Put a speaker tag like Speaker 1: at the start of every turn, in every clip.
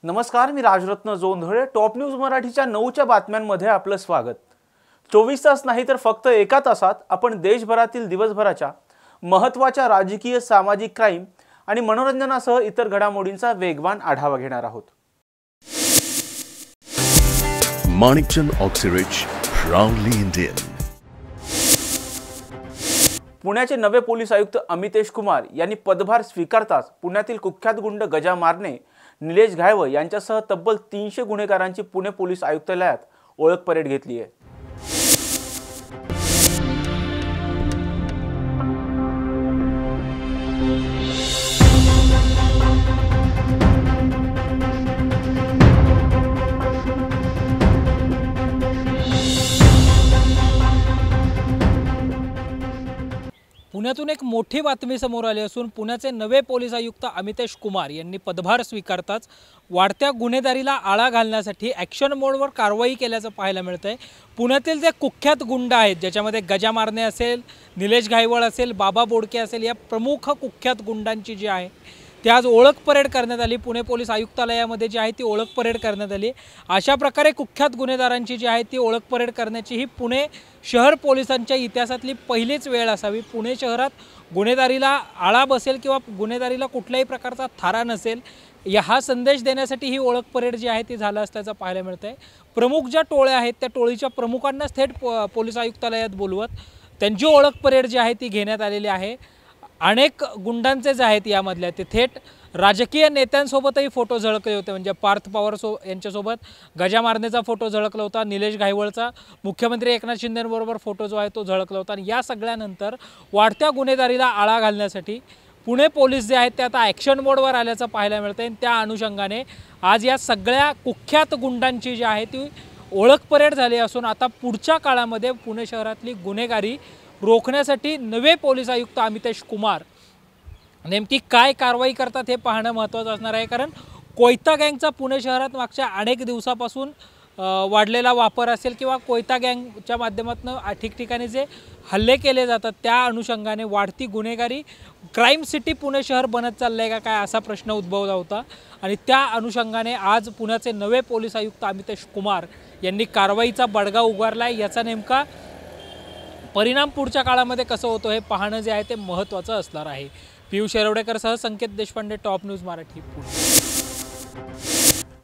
Speaker 1: नमस्कार, मी Rajratna Jondhale. Top news मराठीच्या 9च्या बातम्यांमध्ये आपलं स्वागत. 24 तास नाही तर फक्त एका तासात आपण देशभरातील दिवसभराच्या महत्त्वाच्या राजकीय, सामाजिक, क्राईम आणि मनोरंजनासह इतर घडामोडींचा वेगवान आढावा घेणार आहोत.
Speaker 2: Manikchand Oxyrich, proudly Indian.
Speaker 1: पुण्याचे नवे पोलीस आयुक्त अमितेश कुमार यांनी पदभार स्वीकारताच पुण्यातील कुख्यात गुंड गजा मारणे, निलेश घायवळ यांच्यासह तब्बल 300 गुन्हेगारांची पुणे पोलीस आयुक्तालयात ओळख परेड घेतली आहे.
Speaker 3: पुण्यातून एक मोठी बातमी समोर आली असून पुण्याचे नवे पोलीस आयुक्त अमितेश कुमार यांनी पदभार स्वीकारताच वाढत्या गुन्हेगारीला आळा घालण्यासाठी ॲक्शन मोडवर कारवाई केल्याचं पाहायला मिळतंय. पुण्यातील जे कुख्यात गुंड आहेत, ज्याच्यामध्ये गजा मारणे असेल, निलेश घायवळ असेल, बाबा बोडके असेल, या प्रमुख कुख्यात गुंडांची जी आहे ती आज ओळख परेड करण्यात आली. पुणे पोलीस आयुक्तालयामध्ये जी आहे ती ओळख परेड करण्यात आली. अशा प्रकारे कुख्यात गुन्हेगारांची जी आहे ती ओळख परेड करण्याची ही पुणे शहर पोलिसांच्या इतिहासातली पहिलीच वेळ असावी. पुणे शहरात गुन्हेगारीला आळा बसेल किंवा गुन्हेगारीला कुठल्याही प्रकारचा थारा नसेल, हा संदेश देण्यासाठी ही ओळख परेड जी आहे ती झालं असल्याचं पाहायला मिळतं आहे. प्रमुख ज्या टोळ्या आहेत त्या टोळीच्या प्रमुखांनाच थेट पोलीस आयुक्तालयात बोलवत त्यांची ओळख परेड जी आहे ती घेण्यात आलेली आहे. अनेक गुंडांचे जे आहेत यामधल्या ते थेट राजकीय नेत्यांसोबतही फोटो झळकले होते. म्हणजे पार्थ पवार यांच्यासोबत गजा मारण्याचा फोटो झळकला होता, निलेश घायवळचा मुख्यमंत्री एकनाथ शिंदेंबरोबर फोटो जो आहे तो झळकला होता. आणि या सगळ्यानंतर वाढत्या गुन्हेगारीला आळा घालण्यासाठी पुणे पोलीस जे आहेत ते आता ॲक्शन मोडवर आल्याचं पाहायला मिळतं आहे. त्या अनुषंगाने आज या सगळ्या कुख्यात गुंडांची जी आहे ती ओळख परेड झाली असून आता पुढच्या काळामध्ये पुणे शहरातली गुन्हेगारी रोखण्यासाठी नवे पोलीस आयुक्त अमितेश कुमार नेमकी काय कारवाई करतात हे पाहणं महत्त्वाचं असणार आहे. कारण कोयता गँगचा पुणे शहरात मागच्या अनेक दिवसापासून वाढलेला वापर असेल किंवा कोयता गँगच्या माध्यमातून ठिकठिकाणी जे हल्ले केले जातात त्या अनुषंगाने वाढती गुन्हेगारी, क्राईम सिटी पुणे शहर बनत चाललं आहे का काय असा प्रश्न उद्भवला होता. आणि त्या अनुषंगाने आज पुण्याचे नवे पोलीस आयुक्त अमितेश कुमार यांनी कारवाईचा बडगा उगारला आहे. याचा नेमका परिणाम पुढच्या काळामध्ये कसं होतो हे पाहणं जे आहे ते महत्त्वाचं असणार आहे. पियुष येरवडेकरसह संकेत देशपांडे, टॉप न्यूज मराठी, पुणे.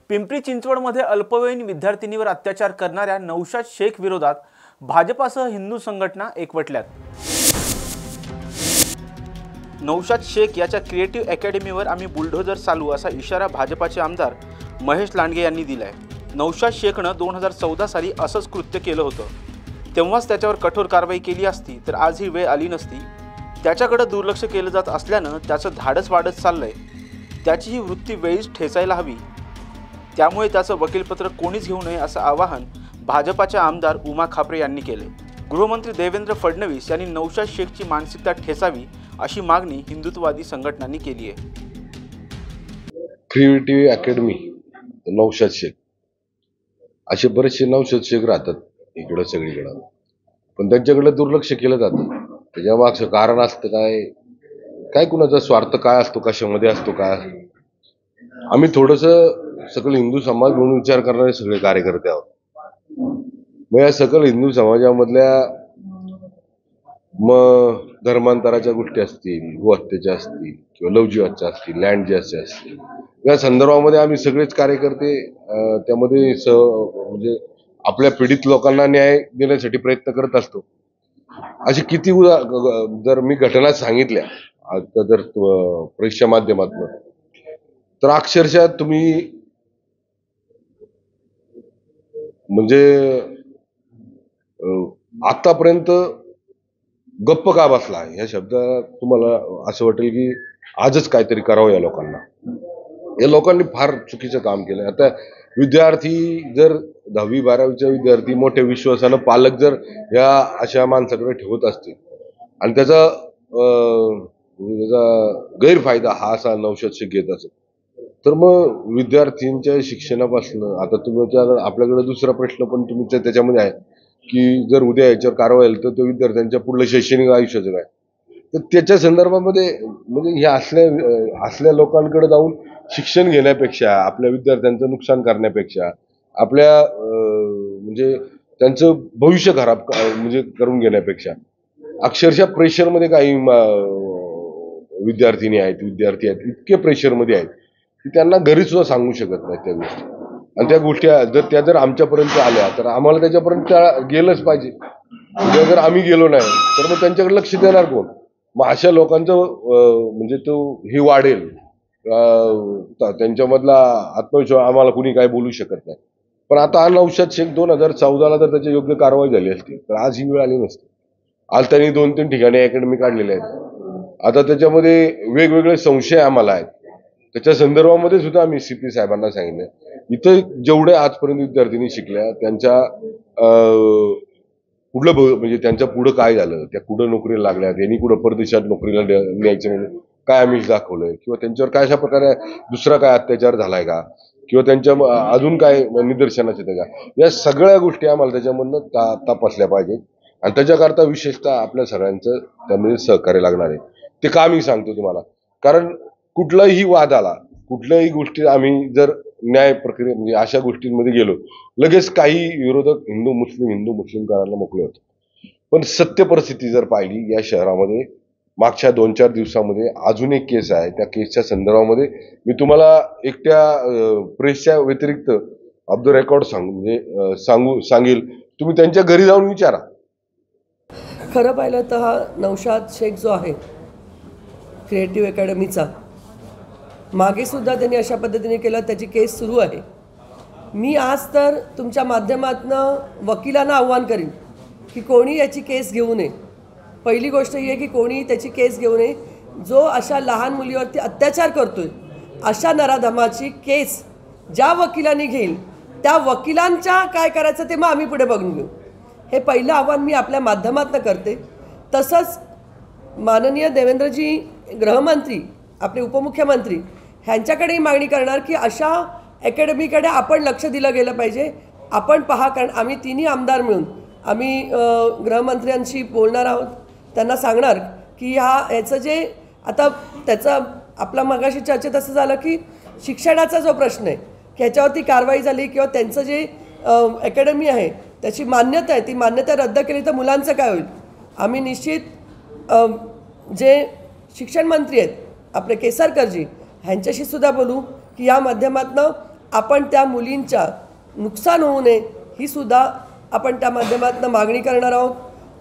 Speaker 1: पिंपरी चिंचवडमध्ये अल्पवयीन विद्यार्थिनीवर अत्याचार करणाऱ्या नौशाद शेख विरोधात भाजपासह हिंदू संघटना एकवटल्यात. नौशाद शेख याच्या क्रिएटिव्ह अकॅडमीवर आम्ही बुलडोझर चालू असा इशारा भाजपाचे आमदार महेश लांडगे यांनी दिलाय. नौशाद शेखनं 2014 साली असंच कृत्य केलं होतं. तेव्हाच त्याच्यावर कठोर कारवाई केली असती तर आज ही वेळ आली नसती. त्याच्याकडे दुर्लक्ष केलं जात असल्यानं त्याचं धाडस वाढत चाललंय. त्याची ही वृत्ती वेळीच ठेचायला हवी. त्यामुळे त्याचं वकीलपत्र कोणीच घेऊ नये असं आवाहन भाजपाच्या आमदार उमा खापरे यांनी केले. गृहमंत्री देवेंद्र फडणवीस यांनी नौशाद शेखची मानसिकता ठेचावी अशी मागणी हिंदुत्ववादी संघटनांनी केली आहे.
Speaker 4: क्रिएटिव्ह अकॅडमी, नौशाद शेख, असे बरेचसे नौशाद शेख राहतात इकडं सगळीकडं, पण त्यांच्याकडे दुर्लक्ष केलं जातं. त्याच्या मागचं कारण असतं काय, काय कुणाचा स्वार्थ काय असतो, कशामध्ये असतो काय. आम्ही थोडंसं सकल हिंदू समाज म्हणून विचार करणारे सगळे कार्यकर्ते आहोत. मग या सकल हिंदू समाजामधल्या मग धर्मांतराच्या गोष्टी असतील, गोहत्येच्या असतील किंवा लवजीवादच्या असतील, लँड जॅसच्या असतील, या संदर्भामध्ये आम्ही सगळेच कार्यकर्ते त्यामध्ये म्हणजे आपल्या पीडित लोकांना न्याय देण्यासाठी प्रयत्न करत असतो. अशी किती जर मी घटना सांगितल्या आता जर प्रेसच्या माध्यमातून, तर अक्षरशः तुम्ही म्हणजे आतापर्यंत गप्प का बसला या शब्दात तुम्हाला असं वाटेल की आजच काहीतरी करावं या लोकांना. या लोकांनी फार चुकीचं काम केलं. आता विद्यार्थी जर 10वी 12वीचा विद्यार्थी मोठ्या विश्वासानं पालक जर या अशा माणसाकडे ठेवत असतील आणि त्याचा गैरफायदा हा असा नौशाद शेख घेत असेल, तर मग विद्यार्थ्यांच्या शिक्षणापासून आता तुम्ही आपल्याकडे दुसरा प्रश्न पण तुमच्या त्याच्यामध्ये आहे की जर उद्या याच्यावर कारवाई झाली तर विद्यार्थ्यांच्या पुढलं शैक्षणिक आयुष्याचं काय. तर त्याच्या संदर्भामध्ये म्हणजे ह्या असल्या लोकांकडे जाऊन शिक्षण घेण्यापेक्षा, आपल्या विद्यार्थ्यांचं नुकसान करण्यापेक्षा, आपल्या म्हणजे त्यांचं भविष्य खराब म्हणजे करून घेण्यापेक्षा, अक्षरशः प्रेशरमध्ये काही विद्यार्थी आहेत, इतके प्रेशरमध्ये आहेत की त्यांना घरी सुद्धा सांगू शकत नाही त्या गोष्टी. आणि त्या गोष्टी जर आमच्यापर्यंत आल्या तर आम्हाला त्याच्यापर्यंत गेलंच पाहिजे. जर आम्ही गेलो नाही तर मग त्यांच्याकडे लक्ष देणार कोण? मग अशा लोकांचं म्हणजे तो हे वाढेल, त्यांच्यामधला आत्मविश्वास, आम्हाला कुणी काय बोलू शकत नाही. पण आता नौशाद शेख 2014ला जर त्याची योग्य कारवाई झाली असती तर आज ही वेळ आली नसती. आज त्यांनी 2-3 ठिकाणी अकॅडमी काढलेले आहेत. आता त्याच्यामध्ये वेगवेगळे संशय आम्हाला आहेत. त्याच्या संदर्भामध्ये सुद्धा आम्ही CP साहेबांना सांगितलं, इथं जेवढे आजपर्यंत विद्यार्थिनी शिकल्या त्यांच्या पुढलं म्हणजे त्यांच्या पुढं काय झालं, त्या कुठं नोकरीला लागल्या, त्यांनी कुठं परदेशात नोकरीला न्यायचं म्हणून काय आमिष दाखवलंय, किंवा त्यांच्यावर काय अशा प्रकारे दुसरा काय अत्याचार झालाय का, किंवा त्यांच्या अजून काय निदर्शनास येतं का, या सगळ्या गोष्टी आम्हाला त्याच्यामधनं तपासल्या पाहिजेत. आणि त्याच्याकरता विशेषतः आपल्या सगळ्यांचं त्यामध्ये सहकार्य लागणार आहे. ते का मी सांगतो तुम्हाला, कारण कुठलाही वाद आला, कुठल्याही गोष्टी आम्ही जर न्याय प्रक्रिये म्हणजे अशा गोष्टींमध्ये गेलो, लगेच काही विरोधक हिंदू मुस्लिम करायला मोकळे होते. पण सत्य परिस्थिती जर पाहिली या शहरामध्ये मागच्या 2-4 दिवसामध्ये अजून एक केस आहे. त्या केसच्या संदर्भामध्ये मी तुम्हाला एकट्या प्रेसच्या व्यतिरिक्त ऑफ द रेकॉर्ड सांगेल. तुम्ही त्यांच्या घरी जाऊन विचारा.
Speaker 5: खरं पाहिलं तर हा नौशाद शेख जो आहे क्रिएटिव्ह अकॅडमीचा, मागे सुद्धा त्यांनी अशा पद्धतीने केलं, त्याची केस सुरू आहे. मी आज तर तुमच्या माध्यमातून वकिलांना आव्हान करीन की कोणी याची केस घेऊ नये. पहिली गोष्ट ही आहे की कोणी त्याची केस घेऊ नये. जो अशा लहान मुलीवरती अत्याचार करतोय अशा नराधमाची केस ज्या वकिलांनी घेईल त्या वकिलांच्या काय करायचं ते मग आम्ही पुढे बघून घेऊ. हे पहिलं आव्हान मी आपल्या माध्यमातून करते. तसंच माननीय देवेंद्रजी गृहमंत्री, आपले उपमुख्यमंत्री ह्यांच्याकडेही मागणी करणार की अशा अकॅडमीकडे आपण लक्ष दिलं गेलं पाहिजे. आपण पहा, कारण आम्ही तिन्ही आमदार मिळून आम्ही गृहमंत्र्यांशी बोलणार आहोत. त्यांना सांगणार की याचं जे आता त्याचा आपला मगाशी चर्चेत असं झालं की शिक्षणाचा जो प्रश्न आहे की ह्याच्यावरती कारवाई झाली किंवा त्यांचं जे अकॅडमी आहे त्याची मान्यता आहे, ती मान्यता रद्द केली तर मुलांचं काय होईल. आम्ही निश्चित जे शिक्षण मंत्री आहेत आपले केसरकरजी ह्यांच्याशी सुद्धा बोलू की या माध्यमातून आपण त्या मुलींच्या नुकसान होऊ नये ही सुद्धा आपण त्या माध्यमातून मागणी करणार आहोत.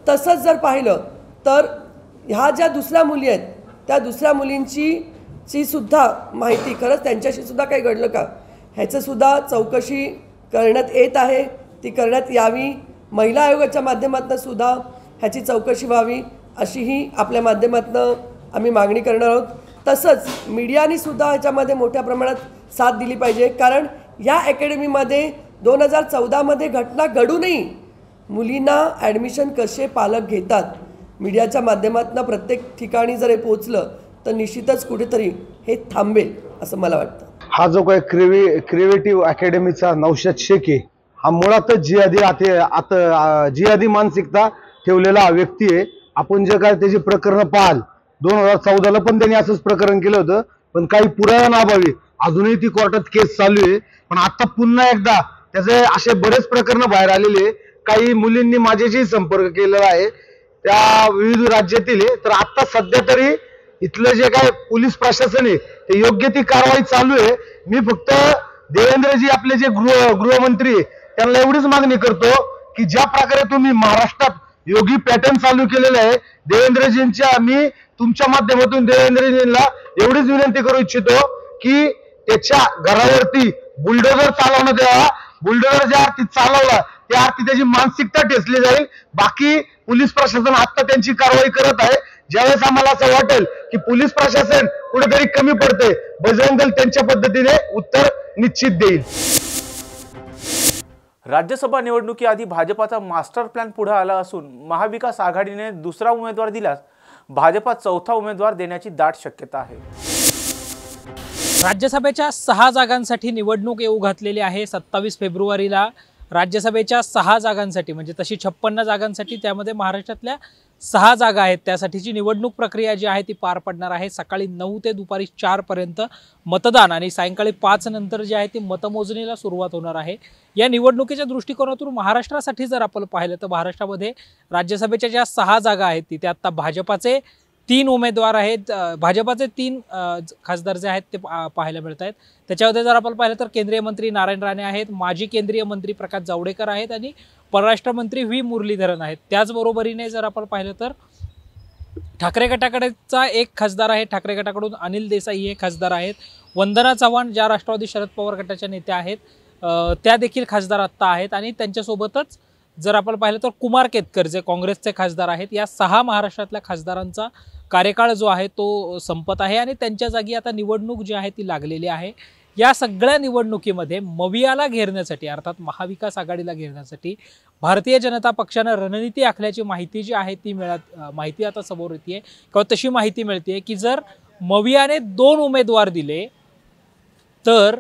Speaker 5: तसंच जर पाहिलं तर ह्या ज्या दुसऱ्या मुली आहेत त्या दुसऱ्या मुलींची सुद्धा माहिती, खरंच त्यांच्याशी सुद्धा काही घडलं का ह्याचंसुद्धा चौकशी करण्यात येत आहे. ती करण्यात यावी. महिला आयोगाच्या माध्यमातून सुद्धा ह्याची चौकशी व्हावी अशीही आपल्या माध्यमातून आम्ही मागणी करणार आहोत. तसंच मीडियाने सुद्धा ह्याच्यामध्ये मोठ्या प्रमाणात साथ दिली पाहिजे, कारण या अकॅडमीमध्ये 2014मध्ये घटना घडूनही मुलींना ॲडमिशन कसे पालक घेतात, मीडियाच्या माध्यमातून प्रत्येक ठिकाणी जर हे पोचलं तर निश्चितच कुठेतरी हे थांबेल असं मला वाटतं.
Speaker 6: हा जो काही क्रिएटिव्ह अकॅडमीचा नौशाद शेख आहे, हा मुळातच जिहादी मानसिकता ठेवलेला हा व्यक्ती आहे. आपण जे काय त्याची प्रकरणं पाहाल, 2014ला पण त्यांनी असंच प्रकरण केलं होतं, पण काही पुराव्याअभावी अजूनही ती कोर्टात केस चालू आहे. पण आता पुन्हा एकदा त्याचे असे बरेच प्रकरणं बाहेर आलेले. काही मुलींनी माझ्याशी संपर्क केलेला आहे त्या विविध राज्यातील. तर आता सध्या तरी इथलं जे काय पोलीस प्रशासन आहे ते योग्य ती कारवाई चालू आहे. मी फक्त देवेंद्रजी आपले जे गृहमंत्री त्यांना एवढीच मागणी करतो की ज्या प्रकारे तुम्ही महाराष्ट्रात योगी पॅटर्न चालू केलेला आहे, देवेंद्रजींच्या मी तुमच्या माध्यमातून देवेंद्रजींना एवढीच विनंती करू इच्छितो की त्याच्या घरावरती बुलडोझर चालवण्यात यावा. बुलडोझर ज्या अर्थी चालवला त्या अर्थी त्याची मानसिकता ठेचली जाईल. बाकी पोलीस प्रशासन आता त्यांची कारवाई करत आहे. ज्यावेळेस आम्हाला असं वाटेल की पोलीस प्रशासन कुठेतरी कमी पडते, बजरंग दल त्यांच्या पद्धतीने उत्तर निश्चित देईल.
Speaker 1: राज्यसभा निवडणुकीआधी भाजपाचा मास्टर प्लॅन पुढे आला असून महाविकास आघाडीने दुसरा उमेदवार दिल्यास भाजपा चौथा उमेदवार देण्याची दाट शक्यता आहे.
Speaker 3: राज्यसभेच्या 6 जागांसाठी निवडणूक येऊ घातलेली आहे. 27 फेब्रुवारीला राज्यसभेच्या 6 जागांसाठी, म्हणजे तशी 56 जागांसाठी, त्यामध्ये महाराष्ट्रातल्या 6 जागा आहेत, त्यासाठीची निवडणूक प्रक्रिया जी आहे ती पार पडणार आहे. सकाळी 9 ते दुपारी 4 पर्यंत मतदान आणि सायंकाळी 5 नंतर जी आहे ती मतमोजणीला सुरुवात होणार आहे. या निवडणुकीच्या दृष्टिकोनातून महाराष्ट्रासाठी जर आपण पाहिलं तर महाराष्ट्रामध्ये राज्यसभेच्या ज्या 6 जागा आहेत तिथे आता भाजपाचे 3 उमेदवार आहेत. भाजपाचे 3 खासदार जे आहेत ते पाहायला मिळत आहेत. त्याच्यामध्ये जर आपण पाहिलं तर केंद्रीय मंत्री नारायण राणे आहेत, माजी केंद्रीय मंत्री प्रकाश जावडेकर आहेत आणि परराष्ट्र मंत्री व्ही मुरलीधरन आहेत. त्याचबरोबरीने जर आपण पाहिलं तर ठाकरे गटाकडेचा एक खासदार आहे, ठाकरे गटाकडून अनिल देसाई हे खासदार आहेत. वंदना चव्हाण ज्या राष्ट्रवादी शरद पवार गटाच्या नेत्या आहेत त्या देखील खासदार आत्ता आहेत आणि त्यांच्यासोबतच जर आपण पाहिलं तर कुमार केतकर जे काँग्रेसचे खासदार आहेत. या 6 महाराष्ट्रातल्या खासदारांचा कार्यकाळ जो आहे तो संपत आहे आणि त्यांच्या जागी आता निवडणूक जी आहे ती लागलेली आहे. या सगळ्या निवडणुकीमध्ये मवियाला घेरण्यासाठी, अर्थात महाविकास आघाडीला घेरण्यासाठी भारतीय जनता पक्षानं रणनीती आखल्याची माहिती जी आहे ती माहिती आता समोर येते किंवा तशी माहिती मिळते की जर मवियाने 2 उमेदवार दिले तर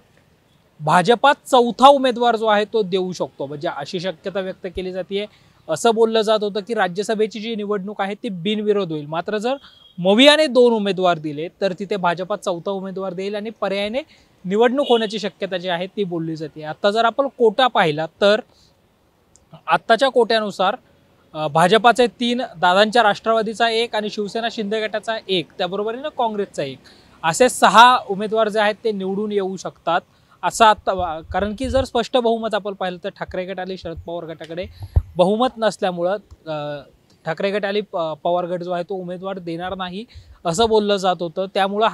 Speaker 3: भाजपात 4था उमेदवार जो आहे तो देऊ शकतो. म्हणजे अशी शक्यता व्यक्त केली जाते. असं बोललं जात होतं की राज्यसभेची जी निवडणूक आहे ती बिनविरोध होईल, मात्र जर मवियाने 2 उमेदवार दिले तर तिथे भाजपात 4था उमेदवार देईल आणि पर्यायाने निवडणूक होण्याची शक्यता जी आहे ती बोलली जाते. आता जर आपण कोटा पाहिला तर आत्ताच्या कोट्यानुसार भाजपाचे 3, दादांच्या राष्ट्रवादीचा 1 आणि शिवसेना शिंदे गटाचा 1, त्याबरोबरीनं काँग्रेसचा 1, असे 6 उमेदवार जे आहेत ते निवडून येऊ शकतात असं आत्ता. कारण की जर स्पष्ट बहुमत आपण पाहिलं तर ठाकरे गट आणि शरद पवार गटाकडे बहुमत नसल्यामुळं ठाकरे गट आणि पवार गट जो आहे तो उमेदवार देणार नाही असं बोललं जात होतं. त्यामुळं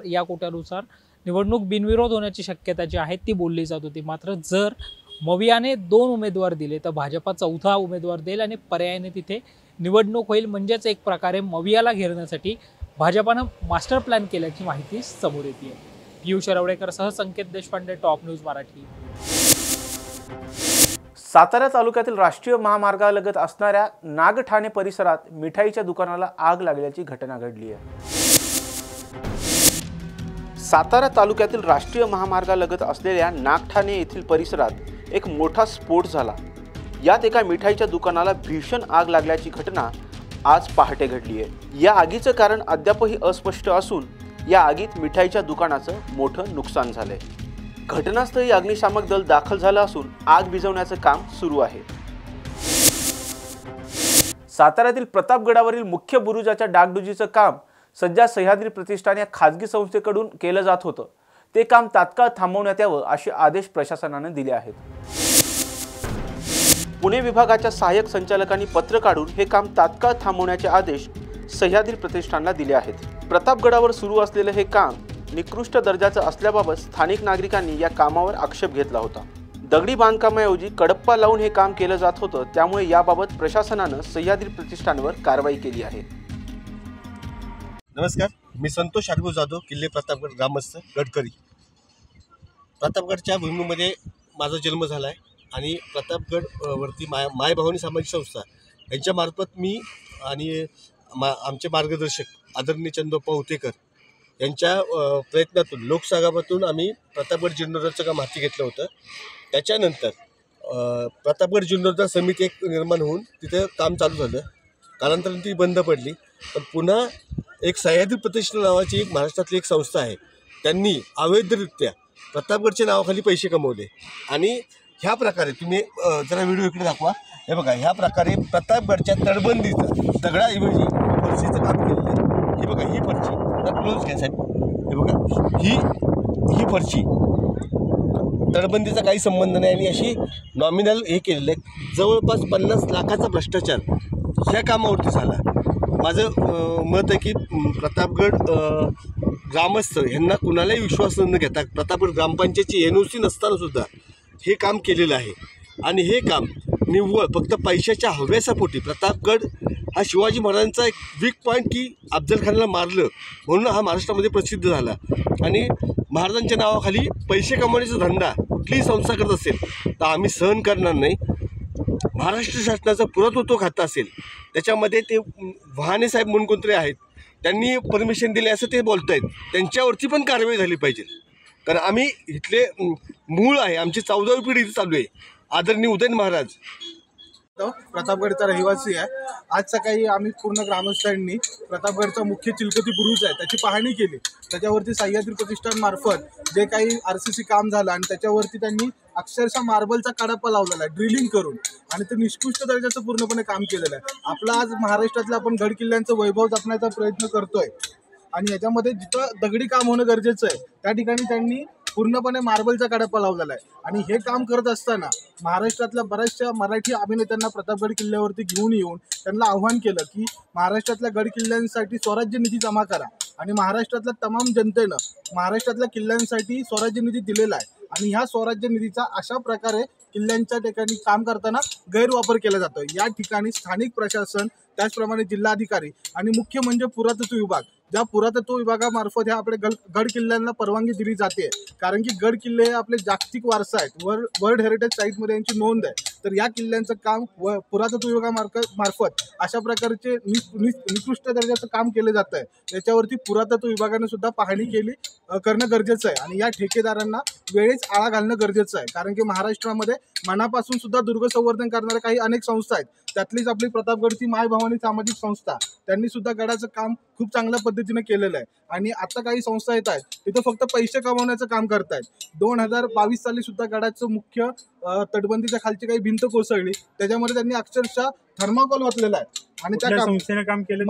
Speaker 3: या कोट्यानुसार निवडणूक बिनविरोध होण्याची शक्यता जी आहे ती बोलली जात होती. मात्र जर मवियाने 2 उमेदवार दिले तर भाजपा 4था उमेदवार देईल आणि पर्यायाने तिथे निवडणूक होईल. म्हणजेच एक प्रकारे मवियाला घेरण्यासाठी भाजपानं मास्टर प्लॅन केल्याची माहिती समोर येते. पियुष शिरवडेकरसह संकेत देशपांडे, टॉप न्यूज मराठी.
Speaker 1: सातारा तालुक्यातील राष्ट्रीय महामार्गालगत असणाऱ्या नागठाणे परिसरात मिठाईच्या दुकानाला आग लागल्याची घटना घडली आहे. सातारा तालुक्यातील राष्ट्रीय महामार्गालगत असलेल्या नागठाणे येथील परिसरात एक मोठा स्फोट झाला. यात एका मिठाईच्या दुकानाला भीषण आग लागल्याची घटना आज पहाटे घडली आहे. या आगीचं कारण अद्यापही अस्पष्ट असून या आगीत मिठाईच्या दुकानाचं मोठं नुकसान झालंय. घटनास्थळी अग्निशामक दल दाखल झालं असून आग विझवण्याचं काम सुरू आहे. साताऱ्यातील प्रतापगडावरील मुख्य बुरुजाच्या डागडुजीचं काम सध्या सह्याद्री प्रतिष्ठान या खाजगी संस्थेकडून केलं जात होतं. ते काम तात्काळ थांबवण्यात यावं असे आदेश प्रशासनाने दिले आहेत. पुणे विभागाच्या सहाय्यक संचालकांनी पत्र काढून हे काम तात्काळ थांबवण्याचे आदेश सह्याद्री प्रतिष्ठानला दिले आहेत. प्रतापगडावर सुरू असलेलं हे काम निकृष्ट दर्जाचं असल्याबाबत स्थानिक नागरिकांनी या कामावर आक्षेप घेतला होता. दगडी बांधकामाऐवजी कडप्पा लावून हे काम केलं जात होतं. त्यामुळे याबाबत प्रशासनानं सह्याद्री प्रतिष्ठानवर कारवाई केली आहे.
Speaker 7: नमस्कार, मी संतोष आडगू जाधव, किल्ले प्रतापगड ग्रामस्थ गडकरी. प्रतापगडच्या भूमीमध्ये माझा जन्म झाला आहे आणि प्रतापगड वरती मायभवानी सामाजिक संस्था यांच्यामार्फत मी आणि आमचे मार्गदर्शक आदरणीय चंद्रप्पा उतेकर यांच्या प्रयत्नातून लोकसहभागातून आम्ही प्रतापगड जीर्णोद्धाराचं काम हाती घेतलं होतं. त्याच्यानंतर प्रतापगड जीर्णोद्धार समिती एक निर्माण होऊन तिथं काम चालू झालं. कालांतराने ती बंद पडली. पण पुन्हा एक सह्याद्री प्रतिष्ठान नावाची एक महाराष्ट्रातली एक संस्था आहे, त्यांनी अवैधरित्या प्रतापगडच्या नावाखाली पैसे कमवले. आणि ह्या प्रकारे तुम्ही जरा व्हिडिओ इकडे दाखवा. हे बघा, ह्या प्रकारे प्रतापगडच्या तडबंदीचं दगडाऐवजी फरशीचं काम केलेलं आहे. ही बघा, ही फरशी क्लोज घ्या साहेब. हे बघा, ही फरशी तडबंदीचा काही संबंध नाही आणि अशी नॉमिनल हे केलेलं आहे. जवळपास 50 लाखाचा भ्रष्टाचार ह्या कामावरती झाला. माझं मत आहे की प्रतापगड ग्रामस्थ यांना कुणालाही विश्वास न घेता प्रतापगड ग्रामपंचायतची NOC नसतानासुद्धा हे काम केलेलं आहे. आणि हे काम निव्वळ फक्त पैशाच्या हव्यासापोटी, प्रतापगड हा शिवाजी महाराजांचा एक वीक पॉईंट की अफजल खानला मारलं म्हणून हा महाराष्ट्रामध्ये प्रसिद्ध झाला. आणि महाराजांच्या नावाखाली पैसे कमवण्याचा धंदा कुठलीही संस्था करत असेल तर आम्ही सहन करणार नाही. महाराष्ट्र शासनाचं पुरातत्व खातं असेल त्याच्यामध्ये ते वहाने साहेब म्हणून कोणतरी आहेत, त्यांनी परमिशन दिले असं ते बोलत आहेत. त्यांच्यावरती पण कारवाई झाली पाहिजे. कारण आम्ही इथले मूळ आहे, आमची 14वी पिढी इथे चालू आहे. आदरणीय उदयन महाराज
Speaker 8: प्रतापगडचा रहिवासी आहे। आज सकाळी आम्ही पूर्ण ग्रामस्थांनी प्रतापगडचा मुख्य चिलकती बुरुज आहे त्याची पाहणी केली। त्याच्यावरती सह्याद्री प्रतिष्ठान मार्फत जे काही RCC काम झालं आणि त्याच्यावरती त्यांनी अक्षरशः मार्बलचा कडापा लावलेला आहे ड्रिलिंग करून आणि ते निष्कृष्ट दर्जाचं पूर्णपणे काम केलेलं आहे। आपला आज महाराष्ट्रातलं आपण गड किल्ल्यांचं वैभव जपण्याचा प्रयत्न करतोय आणि याच्यामध्ये जिथं दगडी काम होणं गरजेचं आहे त्या ठिकाणी त्यांनी पूर्णपणे मार्बलचा कडापा लावलेला आहे। आणि हे काम करत असताना महाराष्ट्रातल्या बऱ्याचशा मराठी अभिनेत्यांना प्रतापगड किल्ल्यावरती घेऊन येऊन त्यांना आव्हान केलं की महाराष्ट्रातल्या गड किल्ल्यांसाठी स्वराज्य निधी जमा करा आणि महाराष्ट्रातल्या तमाम जनतेनं महाराष्ट्रातल्या किल्ल्यांसाठी स्वराज्य निधी दिलेला आहे आणि ह्या स्वराज्य निधीचा अशा प्रकारे किल्ल्यांच्या ठिकाणी काम करताना गैरवापर केला जातो। या ठिकाणी स्थानिक प्रशासन त्याचप्रमाणे जिल्हाधिकारी आणि मुख्य म्हणजे पुरातत्व विभाग, ज्या पुरातत्व विभागामार्फत ह्या आपल्या गड किल्ल्यांना परवानगी दिली जाते कारण की गड किल्ले हे आपले जागतिक वारसा आहेत, वर्ल्ड हेरिटेज साईटमध्ये यांची नोंद आहे। तर या किल्ल्यांचं काम पुरातत्व विभागामार्फत अशा प्रकारचे निकृष्ट दर्जाचं काम केलं जातं आहे। याच्यावरती पुरातत्व विभागाने सुद्धा पाहणी करणं गरजेचं आहे आणि या ठेकेदारांना वेळेच आळा घालणं गरजेचं आहे कारण की महाराष्ट्रामध्ये मनापासून सुद्धा दुर्ग संवर्धन करणाऱ्या काही अनेक संस्था आहेत, त्यातलीच आपली प्रतापगडची माय भवानी सामाजिक संस्था, त्यांनी सुद्धा गडाचं काम खूप चांगल्या पद्धतीने केलेलं आहे आणि आता काही संस्था येत आहेत तिथं फक्त पैसे कमवण्याचं काम करतायत। 2022 साली सुद्धा गडाचं मुख्य तटबंदीच्या खालची काही भिंत कोसळली, त्याच्यामध्ये त्यांनी अक्षरशः थर्माकोल वाचलेला आहे आणि त्या संस्थेने काम केलं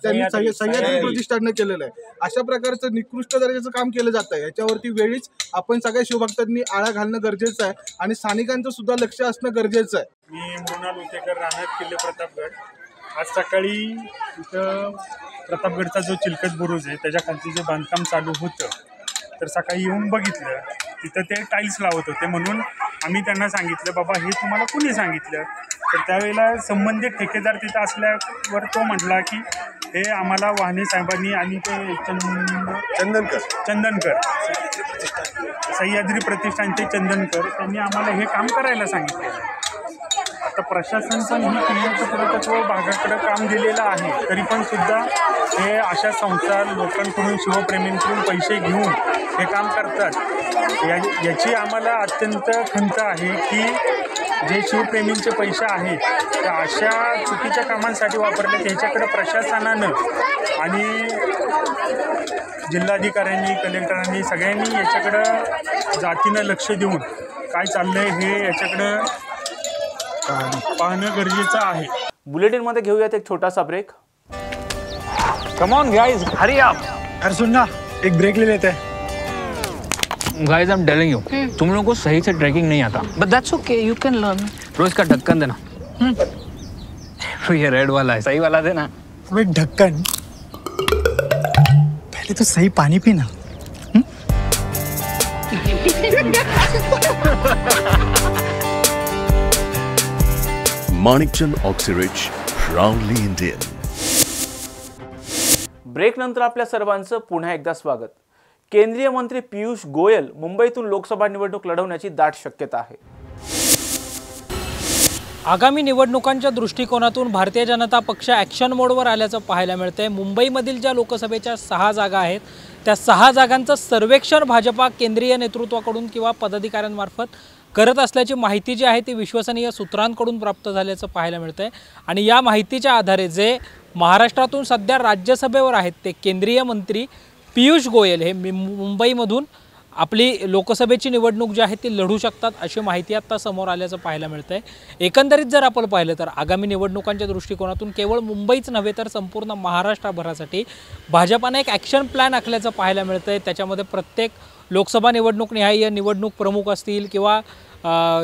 Speaker 8: त्यांनी सह्याद्री प्रतिष्ठानने केलेलं आहे। अशा प्रकारचं निकृष्ट दर्जाचं काम केलं जातं आहे। याच्यावरती वेळीच आपण सगळ्या शिवभक्तांनी आळा घालणं गरजेचं आहे आणि स्थानिकांचं सुद्धा लक्ष असणं गरजेचं आहे।
Speaker 9: मी मृणाल उतेकर, राहणार किल्ले प्रतापगड। आज सकाळी इथं प्रतापगडचा जो चिलकत बुरुज आहे त्याच्या खालचं जे बांधकाम चालू होतं तर सकाळी येऊन बघितलं तिथं ते टाईल्स लावत होते म्हणून आम्ही त्यांना सांगितलं बाबा हे तुम्हाला कुणी सांगितलं, तर त्यावेळेला संबंधित ठेकेदार तिथं असल्यावर तो म्हटला की हे आम्हाला वाहने साहेबांनी आणि ते चंदनकर सह्याद्री प्रतिष्ठानचे चंदनकर त्यांनी आम्हाला हे काम करायला सांगितलं। आता प्रशासन पण ही किल्ल्याचं पुरातत्व भागाकडे काम दिलेलं आहे तरी पण सुद्धा हे अशा संस्था लोकांकडून शिवप्रेमींकडून पैसे घेऊन हे काम करतात। याची आम्हाला अत्यंत खंत आहे की जे शिवप्रेमींचे पैसे आहेत ते अशा चुकीच्या कामांसाठी वापरले ह्याच्याकडे प्रशासनानं आणि जिल्हाधिकाऱ्यांनी कलेक्टरांनी सगळ्यांनी याच्याकडं जातीनं लक्ष देऊन काय चाललंय हे याच्याकडं पाहणं गरजेचं आहे।
Speaker 1: बुलेटिनमध्ये घेऊयात एक छोटासा break.
Speaker 10: Come on guys, hurry up.
Speaker 8: अरे सुन ना, एक ब्रेक ले लेते हैं।
Speaker 10: Guys, I am telling you, तुम लोगों को सही से ट्रैकिंग नहीं आता, but that's okay, you can learn. रोज का ढक्कन देना। ये रेड वाला है, सही वाला देना।
Speaker 8: अबे ढक्कन, पहले तो सही पानी पीना।
Speaker 2: Manikchand Oxyrich, proudly Indian.
Speaker 1: Break नंतर आपल्या सर्वांचं पुन्हा एकदा स्वागत। केंद्रीय मंत्री पियुष गोयल मुंबईतून लोकसभा निवडणूक लढवण्याची दाट शक्यता आहे।
Speaker 3: आगामी निवडणुकांच्या दृष्टिकोनातून भारतीय जनता पक्ष ॲक्शन मोडवर आल्याचं पाहायला मिळतंय। मुंबईमधील ज्या लोकसभेच्या 6 जागा आहेत त्या 6 जागांचं सर्वेक्षण भाजपा केंद्रीय नेतृत्वाकडून किंवा पदाधिकाऱ्यांमार्फत करत असल्याची माहिती जी आहे ती विश्वसनीय सूत्रांकडून प्राप्त झाल्याचं पाहायला मिळतंय आणि या माहितीच्या आधारे जे महाराष्ट्रातून सध्या राज्यसभेवर आहेत ते केंद्रीय मंत्री पियुष गोयल हे मुंबईमधून आपली लोकसभेची निवडणूक जी आहे ती लढू शकतात अशी माहिती आता समोर आल्याचं पाहायला मिळतंय। एकंदरीत जर आपण पाहिलं तर आगामी निवडणुकांच्या दृष्टिकोनातून केवळ मुंबईच नव्हे तर संपूर्ण महाराष्ट्रभरासाठी भाजपाने एक ॲक्शन प्लॅन आखल्याचं पाहायला मिळतंय। त्याच्यामध्ये प्रत्येक लोकसभा निवडणूक निवडणूक प्रमुख असतील किंवा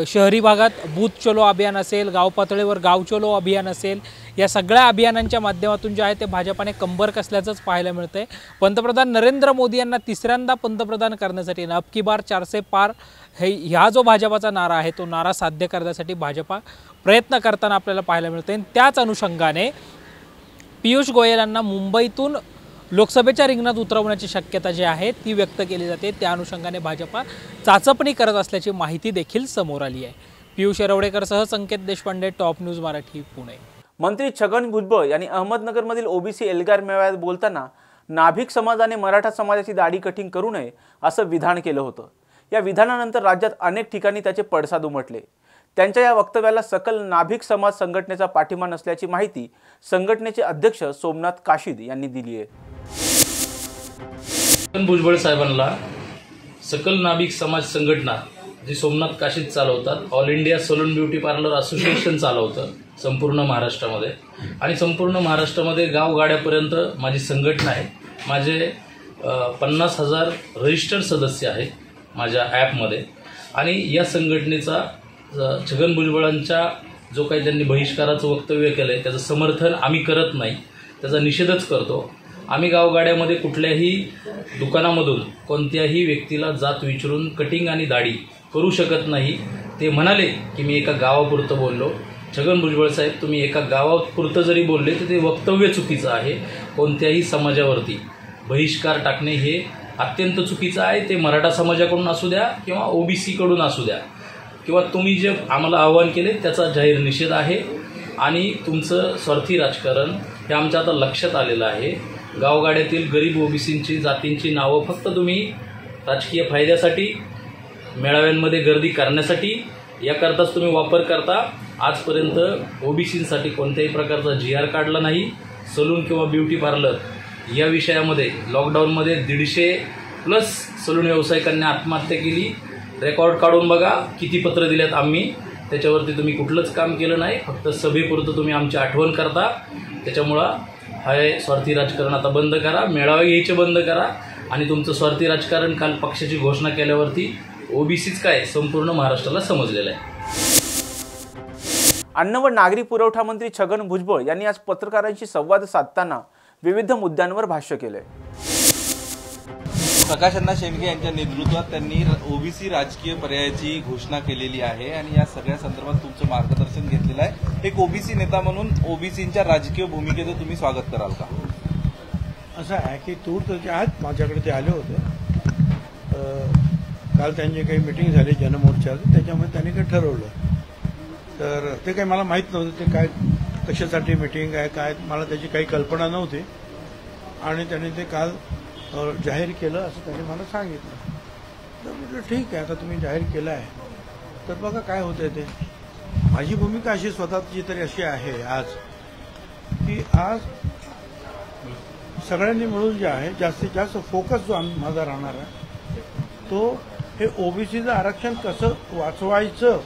Speaker 3: शहरी भागात बूथ चलो अभियान असेल, गाव पातळीवर गाव चलो अभियान असेल, या सगळ्या अभियानांच्या माध्यमातून जे आहे ते भाजपाने कंबर कसल्याचंच पाहायला मिळतंय। पंतप्रधान नरेंद्र मोदी यांना तिसऱ्यांदा पंतप्रधान करण्यासाठी अब की बार 400 पार ह्या जो भाजपाचा नारा आहे तो नारा साध्य करण्यासाठी भाजपा प्रयत्न करताना आपल्याला पाहायला मिळतंय। त्याच अनुषंगाने पियुष गोयल यांना मुंबईतून लोकसभेच्या रिंगणात उतरवण्याची शक्यता जी आहे ती व्यक्त केली जाते। त्या अनुषंगाने भाजपा चाचपणी करत असल्याची माहिती देखील समोर आली आहे। पियुष येरवडेकरसह संकेत देशपांडे, टॉप न्यूज मराठी, पुणे।
Speaker 1: मंत्री छगन भुजबळ यांनी अहमदनगरमधील ओबीसी एल्गार मेळाव्यात बोलताना नाभिक समाजाने मराठा समाजाची दाढी कटिंग करू नये असं विधान केलं होतं। या विधानानंतर राज्यात अनेक ठिकाणी त्याचे पडसाद उमटले। त्यांच्या या वक्तव्याला सकल नाभिक समाज संघटनेचा पाठिंबा नसल्याची माहिती संघटनेचे अध्यक्ष सोमनाथ काशीद यांनी दिली आहे।
Speaker 11: छगन भुजबळ साहेबांना सकल नाभिक समाज संघटना जी सोमनाथ काशीद चालवतात, all India salon beauty parlour association चालवतं संपूर्ण महाराष्ट्रामध्ये, आणि संपूर्ण महाराष्ट्रामध्ये गावगाड्यापर्यंत माझी संघटना आहे। माझे 50,000 रजिस्टर्ड सदस्य आहेत माझ्या ॲपमध्ये, आणि या संघटनेचा छगन भुजबळांच्या जो काही त्यांनी बहिष्काराचं वक्तव्य केलं आहे त्याचं समर्थन आम्ही करत नाही, त्याचा निषेधच करतो। आम्ही गावगाड्यामध्ये कुठल्याही दुकानामधून कोणत्याही व्यक्तीला जात विचारून कटिंग आणि दाढी करू शकत नाही। ते म्हणाले की मी एका गावापुरतं बोललो। छगन भुजबळ साहेब, तुम्ही एका गावापुरतं जरी बोलले तर ते वक्तव्य चुकीचं आहे। कोणत्याही समाजावरती बहिष्कार टाकणे हे अत्यंत चुकीचं आहे। ते मराठा समाजाकडून असू द्या किंवा ओबीसी कडून असू द्या, किंवा तुम्ही जे आम्हाला आवाहन केले त्याचा जाहीर निषेध आहे। आणि तुमचं स्वार्थी राजकारण हे आमच्या आता लक्षात आलेलं आहे। गावगाड्यातील गरीब ओबीसींची जातींची नावं फक्त तुम्ही राजकीय फायद्यासाठी, मेळाव्यांमध्ये गर्दी करण्यासाठी याकरताच तुम्ही वापर करता। आजपर्यंत ओबीसींसाठी कोणत्याही प्रकारचा GR काढला नाही। सलून किंवा ब्युटी पार्लर या विषयामध्ये लॉकडाऊनमध्ये 150+ सलून व्यावसायिकांनी आत्महत्या केली। रेकॉर्ड काढून बघा किती पत्र दिल्यात आम्ही, त्याच्यावरती तुम्ही कुठलंच काम केलं नाही, फक्त सभेपुरतं तुम्ही आमची आठवण करता। त्याच्यामुळं हे स्वार्थी राजकारण आता बंद करा, मेळावे घ्यायचे बंद करा। आणि तुमचं स्वार्थी राजकारण काल पक्षाची घोषणा केल्यावरती ओबीसीच काय संपूर्ण महाराष्ट्राला समजलेलं आहे।
Speaker 1: अन्न व नागरी पुरवठा मंत्री छगन भुजबळ यांनी आज पत्रकारांशी संवाद साधताना विविध मुद्द्यांवर भाष्य केले।
Speaker 12: प्रकाश अण्णा शेंडगे यांच्या नेतृत्वात त्यांनी ओबीसी राजकीय पर्यायाची घोषणा केलेली आहे आणि या सगळ्या संदर्भात तुमचं मार्गदर्शन घेतलेलं आहे। एक ओबीसी नेता म्हणून ओबीसींच्या राजकीय भूमिकेचं तुम्ही स्वागत कराल का?
Speaker 13: असं आहे की तूर्त आज माझ्याकडे ते आले होते, काल त्यांची काही मीटिंग झाली जनमोर्चाची, त्याच्यामध्ये त्यांनी काही ठरवलं, तर ते काही मला माहीत नव्हतं ते काय कशासाठी मीटिंग आहे काय, मला त्याची काही कल्पना नव्हती, आणि त्यांनी ते काल जाहीर केलं असं त्यांनी मला सांगितलं। तर म्हटलं ठीक आहे, आता तुम्ही जाहीर केलं आहे तर बघा काय होतंय ते। माझी भूमिका अशी स्वतःची तरी अशी आहे आज की आज सगळ्यांनी मिळून जे आहे जास्तीत जास्त फोकस जो माझा राहणार आहे तो हे ओबीसीचं आरक्षण कसं वाचवायचं,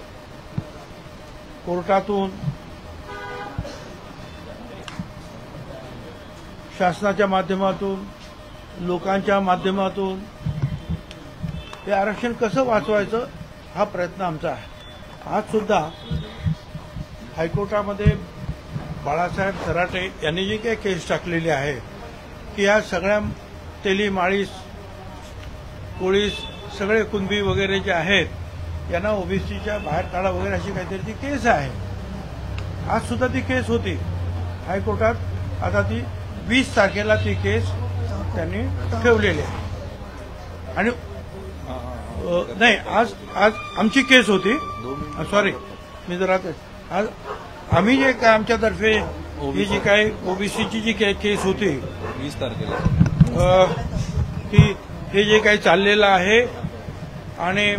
Speaker 13: कोर्टातून शासनाच्या माध्यमातून लोकांच्या माध्यमातून हे आरक्षण कसं वाचवायचं हा प्रयत्न आमचा आहे। आज सुद्धा हायकोर्टामध्ये बाळासाहेब थराटे यांनी जी काही केस टाकलेली आहे की या सगळ्या तेली माळीस कोळीस सगळे कुणबी वगैरे जे आहेत यांना ओबीसीच्या बाहेर काढा वगैरे अशी काहीतरी ती केस आहे। आज सुद्धा ती केस होती हायकोर्टात, आता ती 20 तारखेला ती केस त्यांनी ठेवलेली आहे। आणि नाही आज आमची केस होती, सॉरी मी जरा आज आम्ही जे काय आमच्यातर्फे ही जी काय ओबीसीची जी केस होती
Speaker 12: 20 तारखेला
Speaker 13: की हे जे काही चाललेलं आहे आणि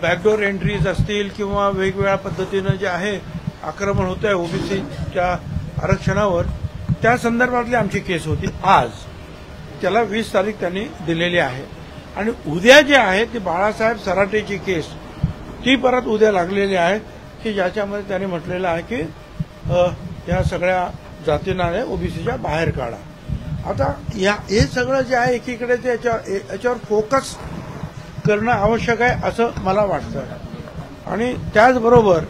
Speaker 13: बॅकडोर एंट्रीज असतील किंवा वेगवेगळ्या पद्धतीनं जे आहे आक्रमण होत आहे ओबीसीच्या आरक्षणावर, त्या संदर्भातली आमची केस होती आज, त्याला 20 तारीख त्यांनी दिलेली आहे। आणि उद्या जे आहे ती बाळासाहेब सराटेची केस ती परत उद्या लागलेली आहे की ज्याच्यामध्ये त्यांनी म्हटलेलं आहे की या सगळ्या जातींना ओबीसीच्या बाहेर काढा। आता हे सगळं जे आहे एकीकडे ते याच्यावर फोकस करणं आवश्यक आहे असं मला वाटतं। आणि त्याचबरोबर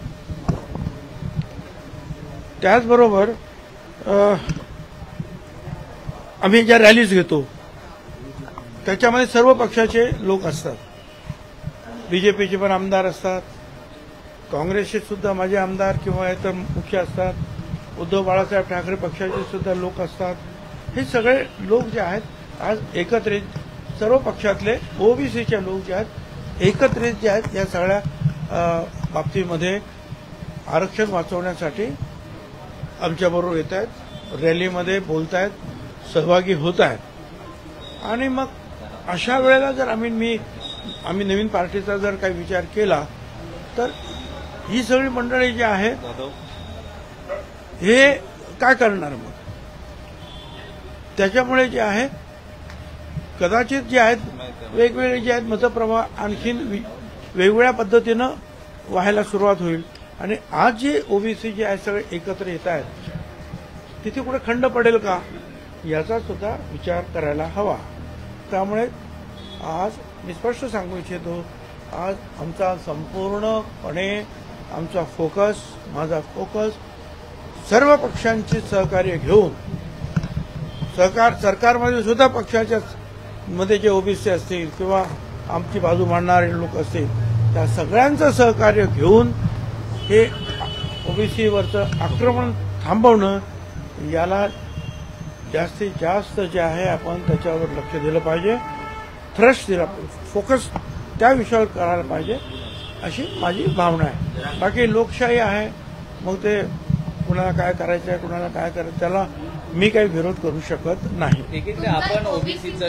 Speaker 13: आम्ही ज्या रॅलीज घेतो त्याच्यामध्ये सर्व पक्षाचे लोक असतात, बीजेपीचे पण आमदार असतात, काँग्रेसचे सुद्धा माझे आमदार किंवा इतर मुख्य असतात, उद्धव बाळासाहेब ठाकरे पक्षाचे सुद्धा लोक असतात। हे सगळे लोक जे आहेत आज एकत्रित सर्व पक्षातले ओबीसीचे लोक जे आहेत एकत्रित जे आहेत या सगळ्या बाबतीमध्ये आरक्षण वाचवण्यासाठी आमच्याबरोबर येत आहेत, रॅलीमध्ये बोलत आहेत, सहभागी होत आहेत। आणि मग अशा वेळेला जर मी आम्ही नवीन पार्टीचा जर काही विचार केला तर ही सगळी मंडळी जी आहेत हे काय करणार मग? त्याच्यामुळे जे आहे कदाचित जे आहेत वेगवेगळे जे आहेत मतप्रवाह आणखीन वेगवेगळ्या पद्धतीनं व्हायला सुरुवात होईल आणि आज जे ओबीसी जे आहे सगळे एकत्र येत आहेत तिथे कुठे खंड पडेल का याचा सुद्धा विचार करायला हवा. त्यामुळे आज मी स्पष्ट सांगू इच्छितो, आज आमचा संपूर्णपणे आमचा फोकस, माझा फोकस सर्व पक्षांचे सहकार्य घेऊन सरकारमध्ये सुद्धा पक्षाच्या मध्ये जे ओबीसी असतील किंवा आमची बाजू मांडणारे लोक असतील त्या सगळ्यांचं सहकार्य घेऊन हे ओबीसीवरचं आक्रमण थांबवणं याला जास्तीत जास्त जे आहे आपण त्याच्यावर लक्ष दिलं पाहिजे, थ्रस्ट दिला पाहिजे, फोकस त्या विषयावर करायला पाहिजे अशी माझी भावना आहे. बाकी लोकशाही आहे, मग ते कुणाला काय करायचं आहे कुणाला काय करायचं त्याला मी काही विरोध करू शकत नाही.
Speaker 10: आपण ओबीसीचं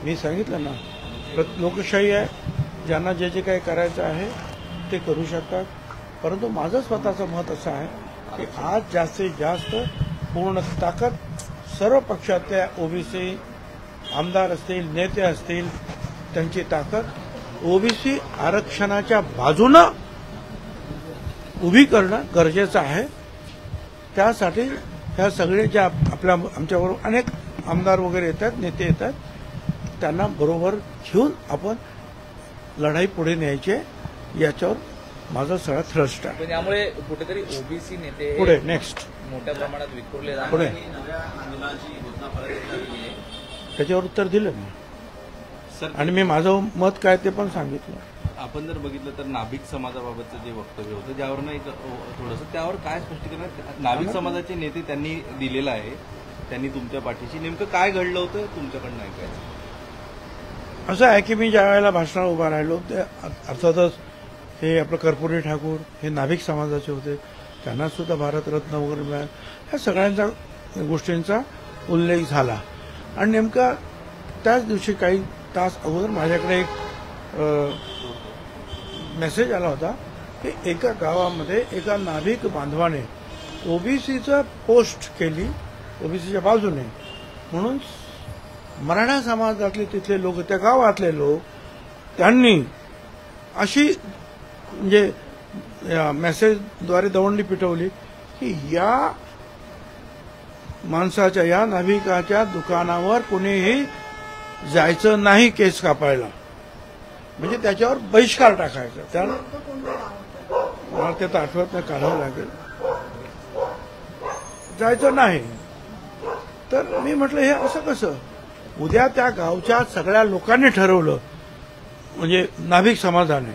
Speaker 13: मी सांगितलं ना, लोकशाही आहे, ज्यांना जे जे काही करायचं आहे ते करू शकतात. परंतु माझं स्वतःचं मत असं आहे की आज जास्तीत जास्त पूर्ण ताकद सर्व पक्षातल्या ओबीसी आमदार असतील, नेते असतील, त्यांची ताकद ओबीसी आरक्षणाच्या बाजूनं उभी करणं गरजेचं आहे. त्यासाठी ह्या सगळे ज्या आमच्याबरोबर अनेक आमदार वगैरे येतात, नेते येतात, त्यांना बरोबर घेऊन आपण लढाई पुढे न्यायची याच्यावर माझा सगळा थ्रस्ट आहे.
Speaker 10: त्यामुळे कुठेतरी ओबीसी नेते
Speaker 13: पुढे नेक्स्ट
Speaker 10: मोठ्या प्रमाणात विखुरले जातात.
Speaker 13: पुढे त्याच्यावर उत्तर दिलं मी आणि मी माझं मत काय ते पण सांगितलं.
Speaker 12: आपण जर बघितलं तर नाभिक समाजाबाबतचं जे वक्तव्य होतं ज्यावरनं एक थोडंसं त्यावर काय स्पष्टीकरण नाभिक समाजाचे नेते त्यांनी दिलेलं आहे, त्यांनी तुमच्या पाठीशी नेमकं काय घडलं होतं तुमच्याकडनं ऐकायचं.
Speaker 13: असं आहे की मी ज्या वेळेला भाषणाला उभा राहिलो ते अर्थातच हे आपलं कर्पुरी ठाकूर हे नाभिक समाजाचे होते, त्यांना सुद्धा भारतरत्न वगैरे मिळालं, ह्या सगळ्यांच्या गोष्टींचा उल्लेख झाला. आणि नेमका त्याच दिवशी काही तास अगोदर माझ्याकडे एक मेसेज आला होता की एका गावामध्ये एका नाभिक बांधवाने ओबीसीचं पोस्ट केली ओबीसीच्या बाजूने, म्हणून मराठा समाजातले तिथले लोक, त्या गावातले लोक, त्यांनी अशी म्हणजे मेसेजद्वारे दवंडी पिटवली की या माणसाच्या, या नाभिकाच्या दुकानावर कुणीही जायचं नाही केस कापायला, म्हणजे त्याच्यावर बहिष्कार टाकायचा. त्यानं मला ते आठवत नाही, काढावं लागेल, जायचं नाही. तर मी म्हटलं हे असं कसं? उद्या त्या गावच्या सगळ्या लोकांनी ठरवलं, म्हणजे नाभिक समाजाने,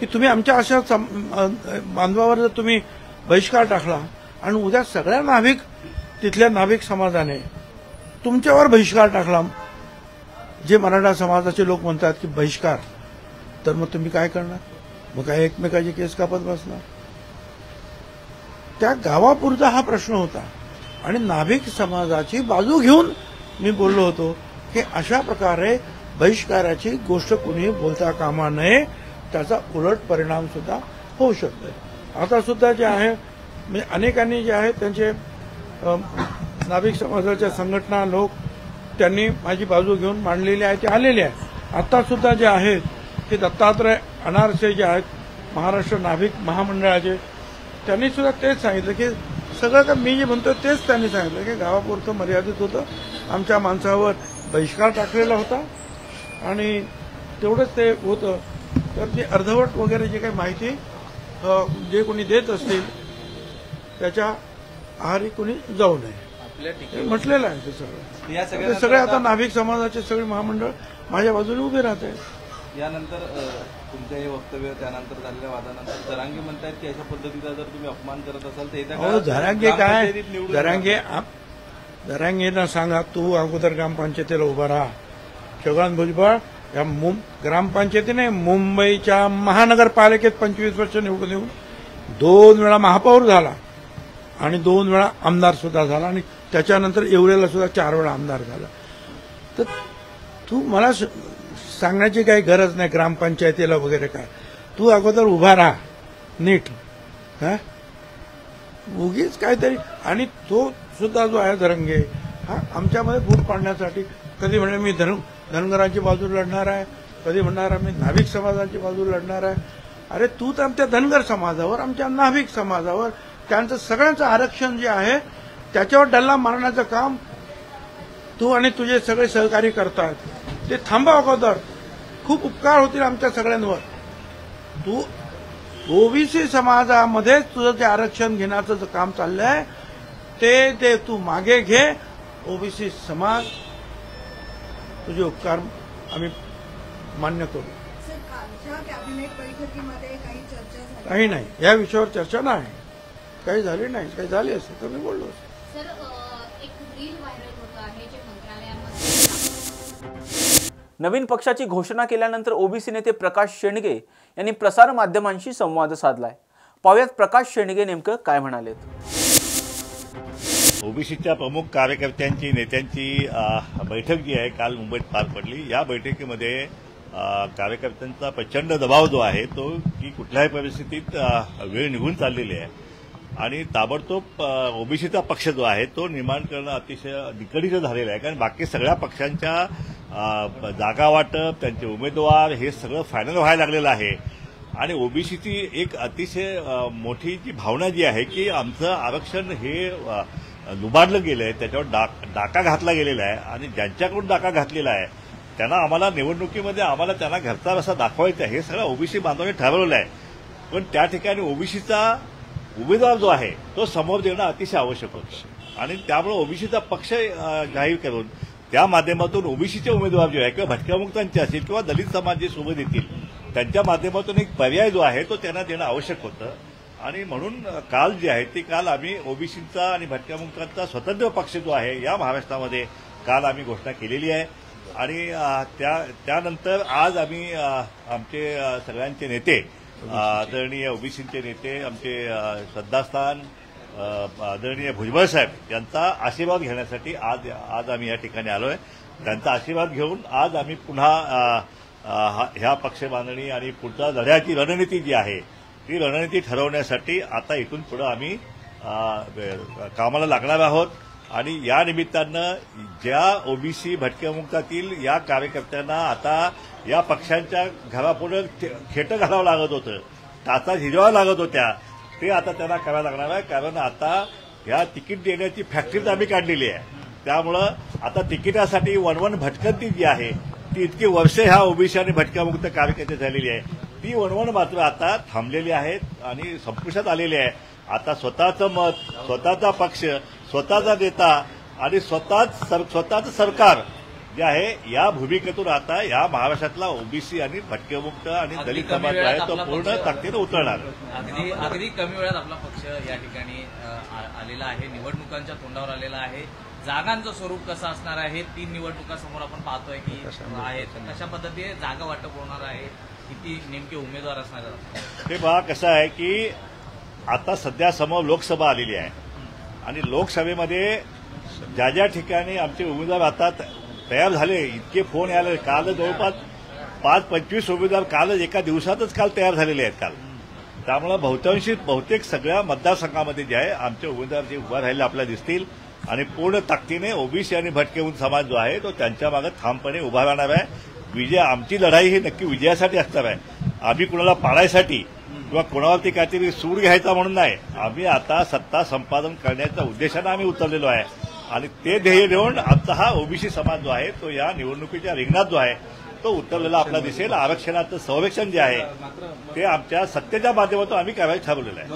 Speaker 13: की तुम्ही आमच्या अशा बांधवावर जर तुम्ही बहिष्कार टाकला आणि उद्या सगळ्या नाभिक तिथल्या नाभिक समाजाने तुमच्यावर बहिष्कार टाकला, जे मराठा समाजाचे लोक म्हणतात की बहिष्कार, तर मग तुम्ही काय करणार? मग काय एकमेकाची केस कापत बसणार? त्या गावापुरता हा प्रश्न होता आणि नाभिक समाजाची बाजू घेऊन मी बोललो होतो की अशा प्रकारे बहिष्काराची गोष्ट कुणीही बोलता कामा नये, त्याचा उलट परिणाम सुद्धा होऊ शकतो. आता सुद्धा जे आहे म्हणजे अनेकांनी जे आहे त्यांचे नाभिक समाजाच्या संघटना लोक त्यांनी माझी बाजू घेऊन मांडलेली आहे, ते आलेले आहे. आता सुद्धा जे आहेत ते दत्तात्रय अनारसे जे आहेत महाराष्ट्र नाभिक महामंडळाचे, त्यांनी सुद्धा तेच सांगितलं की सगळं का मी जे म्हणतो तेच त्यांनी सांगितलं की गावापुरतं मर्यादित होतं, आमच्या माणसावर बहिष्कार टाकलेला होता आणि तेवढंच ते होतं. तर ते अर्धवट वगैरे जे काही माहिती जे कोणी देत असतील त्याच्या आहारी कोणी जाऊ नये म्हटलेलं आहे. ते सगळे आता नाभिक समाजाचे सगळे महामंडळ माझ्या बाजूने उभे राहत आहेत.
Speaker 12: यानंतर तुमच्या हे वक्तव्य त्यानंतर झालेल्या वादानंतर जरांगे म्हणतायत की अशा पद्धतीचा जर तुम्ही अपमान करत असाल तर
Speaker 13: जरांगे काय, जरांगेंना सांगा तू अगोदर ग्रामपंचायतीला उभा राहा. छगन भुजबळ या ग्रामपंचायतीने मुंबईच्या महानगरपालिकेत 25 वर्ष निवडून येऊन 2 वेळा महापौर झाला आणि 2 वेळा आमदार सुद्धा झाला आणि त्याच्यानंतर येवलेला सुद्धा 4 वेळा आमदार झाला. तर तू मला सांगण्याची काही गरज नाही ग्रामपंचायतीला वगैरे काय. तू अगोदर उभा राहा नीट. हा उगीच काहीतरी. आणि तो सुद्धा जो आहे धरंगे हा आमच्यामध्ये फूट पाडण्यासाठी कधी म्हणणार मी धनगरांची बाजू लढणार आहे, कधी म्हणणार मी नाभिक समाजाची बाजू लढणार आहे. अरे तू तर आमच्या धनगर समाजावर, आमच्या नाभिक समाजावर, त्यांचं सगळ्यांचं आरक्षण जे आहे त्याच्यावर डल्ला मारण्याचं काम तू आणि तुझे सगळे सहकारी करतात. ते थांबा अगोदर. खूप उपकार होतील आमच्या सगळ्यांवर. तू ओबीसी समाजामध्ये तुझं जे आरक्षण घेण्याचं जे काम चाललंय ते तू मागे घे. ओबीसी समाज तुझे उपकार आम्ही मान्य करू. काही नाही या विषयावर चर्चा नाही, काही झाली नाही. काही झाली असेल तर मी बोललो असेल.
Speaker 1: नवीन पक्षाची घोषणा केल्यानंतर ओबीसी नेते प्रकाश शेंडगे यांनी प्रसार माध्यमांशी संवाद साधलाय. पाहुयात प्रकाश शेंडगे नेमकं काय म्हणालेत.
Speaker 14: ओबीसीच्या प्रमुख कार्यकर्त्यांची नेत्यांची बैठक जी आहे काल मुंबईत पार पडली. या बैठकीमध्ये कार्यकर्त्यांचा प्रचंड दबाव जो आहे तो की कुठल्याही परिस्थितीत वेळ निघून चाललेली आहे आणि ताबडतोब ओबीसीचा पक्ष जो आहे तो निर्माण करणं अतिशय निकडीचं झालेलं आहे. कारण बाकी सगळ्या पक्षांच्या जागा वाटप, त्यांचे उमेदवार हे सगळं फायनल व्हायला लागलेलं आहे आणि ओबीसीची एक अतिशय मोठी जी भावना जी आहे की आमचं आरक्षण हे लुबाडलं गेलं आहे, त्याच्यावर डाका घातला गेलेला आहे आणि ज्यांच्याकडून डाका घातलेला आहे त्यांना आम्हाला निवडणुकीमध्ये त्यांना घरचा रस्ता दाखवायचा आहे हे सगळं ओबीसी बांधवांनी ठरवलं आहे. पण त्या ठिकाणी ओबीसीचा उमेदवार जो आहे तो समोर देणं अतिशय आवश्यक होतं आणि त्यामुळे ओबीसीचा पक्ष जाहीर करून त्या माध्यमातून ओबीसीचे उमेदवार जे आहे किंवा भटक्यामुक्तांचे असतील किंवा दलित समाज जे सोबत येतील त्यांच्या माध्यमातून एक पर्याय जो आहे तो त्यांना देणं आवश्यक होतं. आणि म्हणून काल जे आहे ते काल आम्ही ओबीसीचा आणि भटक्यामुक्तांचा स्वतंत्र पक्ष जो आहे या महाराष्ट्रामध्ये काल आम्ही घोषणा केलेली आहे. आणि त्यानंतर आज आम्ही आमचे सगळ्यांचे नेते आदरणीय ओबीसीचे नेते आमचे श्रद्धास्थान आदरणीय भुजबळ साहेब यांचा आशीर्वाद घेण्यासाठी आज आम्ही या ठिकाणी आलोय. त्यांचा आशीर्वाद घेऊन आज आम्ही पुन्हा ह्या पक्ष बांधणी आणि पुढच्या लढ्याची रणनीती जी आहे ती रणनीती ठरवण्यासाठी आता इथून पुढे आम्ही कामाला लागणार आहोत. आणि या निमित्तानं ज्या ओबीसी भटक्यामुक्तातील या कार्यकर्त्यांना आता या पक्षांच्या घरापुढे खेटं घालावं लागत होतं, टाचा झिजवावं लागत होत्या, ते आता त्यांना करायला लागणार आहे. कारण आता ह्या तिकीट देण्याची फॅक्टरीच आम्ही काढलेली आहे. त्यामुळं आता तिकिटासाठी वणवण भटकंती जी आहे ती इतकी वर्षे ह्या ओबीसी आणि भटक्यामुक्त कार्यकर्ते झालेली आहे ती वणवण मात्र आता थांबलेली आहेत आणि संपुष्टात आलेली आहे. आता स्वतःचं मत, स्वतःचा पक्ष, स्वतःचा नेता आणि स्वतःचं सरकार जे आहे या भूमिकेतून आता या महाराष्ट्रातला ओबीसी आणि भटक्यामुक्त आणि दलित समाज जो आहे तो पूर्ण ताकदीनं उतरणार.
Speaker 12: अगदी कमी वेळात आपला पक्ष या ठिकाणी आलेला आहे, निवडणुकांच्या तोंडावर आलेला आहे. जागांचं स्वरूप कसं असणार आहे, 3 निवडणुका समोर आपण पाहतोय की आहेत, कशा पद्धतीने जागा वाटप होणार आहे, किती नेमके उमेदवार असणार आहेत.
Speaker 14: हे पहा कसं आहे की आता सध्या समोर लोकसभा आलेली आहे आणि लोकसभेमध्ये ज्या ज्या ठिकाणी आमचे उमेदवार आता तयार झाले इतके फोन यायला काल जवळपास 5-25 उमेदवार कालच एका दिवसातच काल तयार झालेले आहेत काल. त्यामुळे बहुतेक सगळ्या मतदारसंघामध्ये जे आहे आमचे उमेदवार जे उभा राहिले आपल्याला दिसतील आणि पूर्ण ताकदीने ओबीसी आणि भटक्यामुक्त समाज जो आहे तो त्यांच्या मागे ठामपणे उभा राहणार आहे. आमची लढाई ही नक्की विजयासाठी असणार आहे. आम्ही कुणाला पाडायसाठी किंवा कोणावरती काहीतरी सूड घ्यायचा म्हणून नाही, आम्ही आता सत्ता संपादन करण्याच्या उद्देशानं आम्ही उतरलेलो आहे आणि ते ध्येय घेऊन आमचा हा ओबीसी समाज जो आहे तो या निवडणुकीच्या रिंगणात जो आहे तो उतरलेला आपला दिसेल. आरक्षणाचं संरक्षण जे आहे ते आमच्या सत्तेच्या माध्यमातून आम्ही करायचं ठरवलेलं आहे.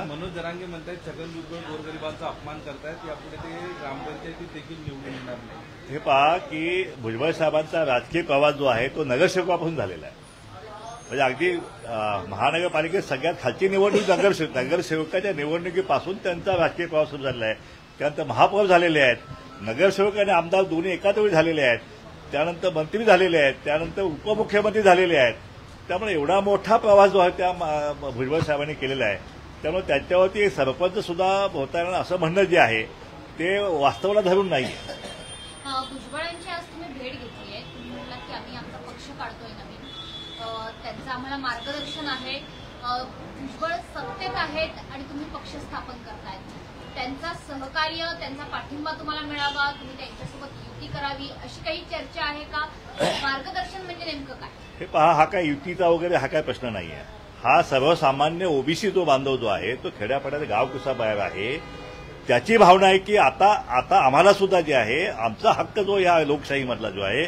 Speaker 12: मनोज जरांगे म्हणतात छगन भुजबळ गोरगरिबांचा अपमान करतायत, यापुढे ते ग्रामपंचायतीत देखील निवडून येणार नाही.
Speaker 14: हे पहा की भुजबळ साहेबांचा राजकीय प्रवास जो आहे तो नगरसेवकापासून झालेला आहे. म्हणजे अगदी महानगरपालिकेत सगळ्यात खालची निवडणूक नगरसेवकाच्या निवडणुकीपासून त्यांचा राजकीय प्रवास सुरू झालेला आहे. त्यानंतर महापौर झालेले आहेत, नगरसेवक आणि आमदार दोन्ही एकाच वेळी झालेले आहेत, त्यानंतर मंत्री झालेले आहेत, त्यानंतर उपमुख्यमंत्री झालेले आहेत. त्यामुळे एवढा मोठा प्रवास जो आहे त्या भुजबळ साहेबांनी केलेला आहे. त्यामुळे त्यांच्यावरती सरपंच सुद्धा होता येणार असं म्हणणं जे आहे ते वास्तवाला धरून नाहीये.
Speaker 15: भुजबळांची आज तुम्ही भेट घेतली आहे, तुम्ही म्हटलात की आम्ही आमचा पक्ष काढतोय नवीन, त्यांचं आम्हाला मार्गदर्शन आहे. भुजबळ सत्तेत आहेत आणि तुम्ही पक्ष स्थापन करतायत, त्यांचा सहकार्य, त्यांचा पाठिंबा तुम्हाला मिळावा, तुम्ही त्यांच्यासोबत युती करावी, अशी काही चर्चा आहे का? मार्गदर्शन म्हणजे नेमकं काय?
Speaker 14: हे पहा, हा काय युतीचा वगैरे हा काय प्रश्न नाही आहे. हा सर्वसामान्य ओबीसी जो बांधव जो आहे, तो खेड्यापाड्यात गाव कुसा बाहेर आहे, त्याची भावना आहे की आता आम्हाला सुद्धा जे आहे आमचा हक्क जो या लोकशाहीमधला जो आहे,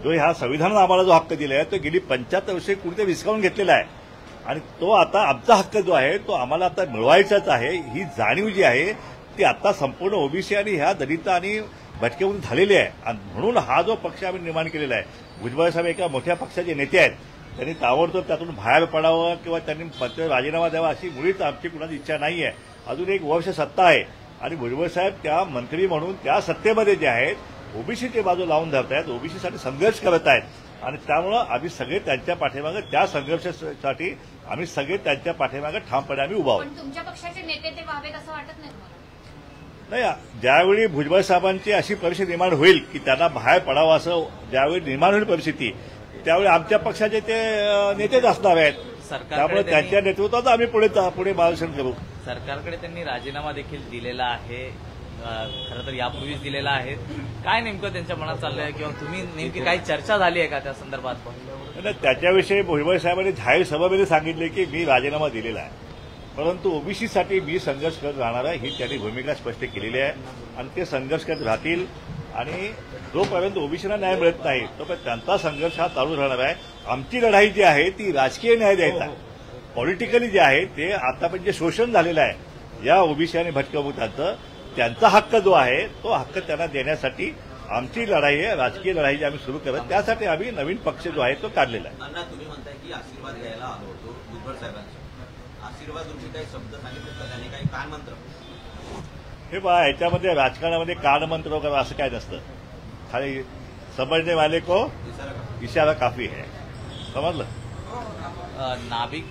Speaker 14: जो ह्या संविधानानं आम्हाला जो हक्क दिला आहे, तो गेली 75 वर्षे कुठे विस्कावून घेतलेला आहे आणि तो आता आमचा हक्क जो आहे तो आम्हाला आता मिळवायचाच आहे. ही जाणीव जी आहे ती आता संपूर्ण ओबीसी आणि ह्या दलित आणि भटकेमधून झालेली आहे. आणि म्हणून हा जो पक्ष आम्ही निर्माण केलेला आहे, भुजबळ साहेब एका मोठ्या पक्षाचे नेते आहेत, त्यांनी ताबडतोब त्यातून बाहेर पडावं किंवा त्यांनी पत्र राजीनामा द्यावा अशी मुळीच आमची कुणाची इच्छा नाही आहे. अजून एक वर्ष सत्ता आहे आणि भुजबळ साहेब त्या मंत्री म्हणून त्या सत्तेमध्ये जे आहेत ओबीसीची बाजू लावून धरत आहेत, ओबीसीसाठी संघर्ष करत आहेत आणि त्यामुळं आम्ही सगळे त्यांच्या पाठीमागे, त्या संघर्षासाठी आम्ही सगळे त्यांच्या पाठीमागे ठामपणे आम्ही उभा आहोत.
Speaker 15: पण तुमच्या पक्षाचे नेते ते व्हावेत असं वाटत नाही
Speaker 14: नाही. ज्यावेळी भुजबळ साहेबांची अशी परिस्थिती निर्माण होईल की त्यांना बाहेर पडावं असं ज्यावेळी निर्माण होईल परिस्थिती, त्यावेळी आमच्या पक्षाचे ते नेतेच असणार आहेत. त्यामुळे त्यांच्या नेतृत्वात आम्ही पुढे मार्गदर्शन करू.
Speaker 16: सरकारकडे त्यांनी राजीनामा देखील दिलेला आहे, खरं तर यापूर्वीच दिलेला आहे. काय नेमकं त्यांच्या मनात चाललंय किंवा तुम्ही नेमकी काही चर्चा झाली आहे का त्या संदर्भात?
Speaker 14: त्याच्याविषयी भुजबळ साहेबांनी जाहीर सभेमध्ये सांगितले की मी राजीनामा दिलेला आहे, परंतु ओबीसीसाठी मी संघर्ष करत राहणार आहे, ही त्यांनी भूमिका स्पष्ट केलेली आहे आणि ते संघर्ष करत राहतील. आणि जोपर्यंत ओबीसीला न्याय मिळत नाही तोपर्यंत त्यांचा संघर्ष हा चालू राहणार आहे. आमची लढाई जी आहे ती राजकीय न्याय द्यायचा, पॉलिटिकली जे आहे ते आतापर्यंत जे शोषण झालेलं आहे या ओबीसी आणि भटक्या त्यांचा हक्क जो आहे तो हक्क त्यांना देण्यासाठी आमची लढाई आहे, राजकीय लढाई जी आम्ही सुरू करत, त्यासाठी आम्ही नवीन पक्ष जो आहे तो काढलेला आहे.
Speaker 17: तुम्ही म्हणताय की आशीर्वाद घ्यायला आलो होतो भुजबळ साहेबांचा, आशीर्वाद रूपी काही शब्द सांगितले त्याने काही काय मंत्र?
Speaker 14: हे पहा, याच्यामध्ये राजकारणामध्ये कानमंत्र वगैरे असं काय नसतं. खाली समजणे वाले को इशारा काफी है, समजलं.
Speaker 16: नाभिक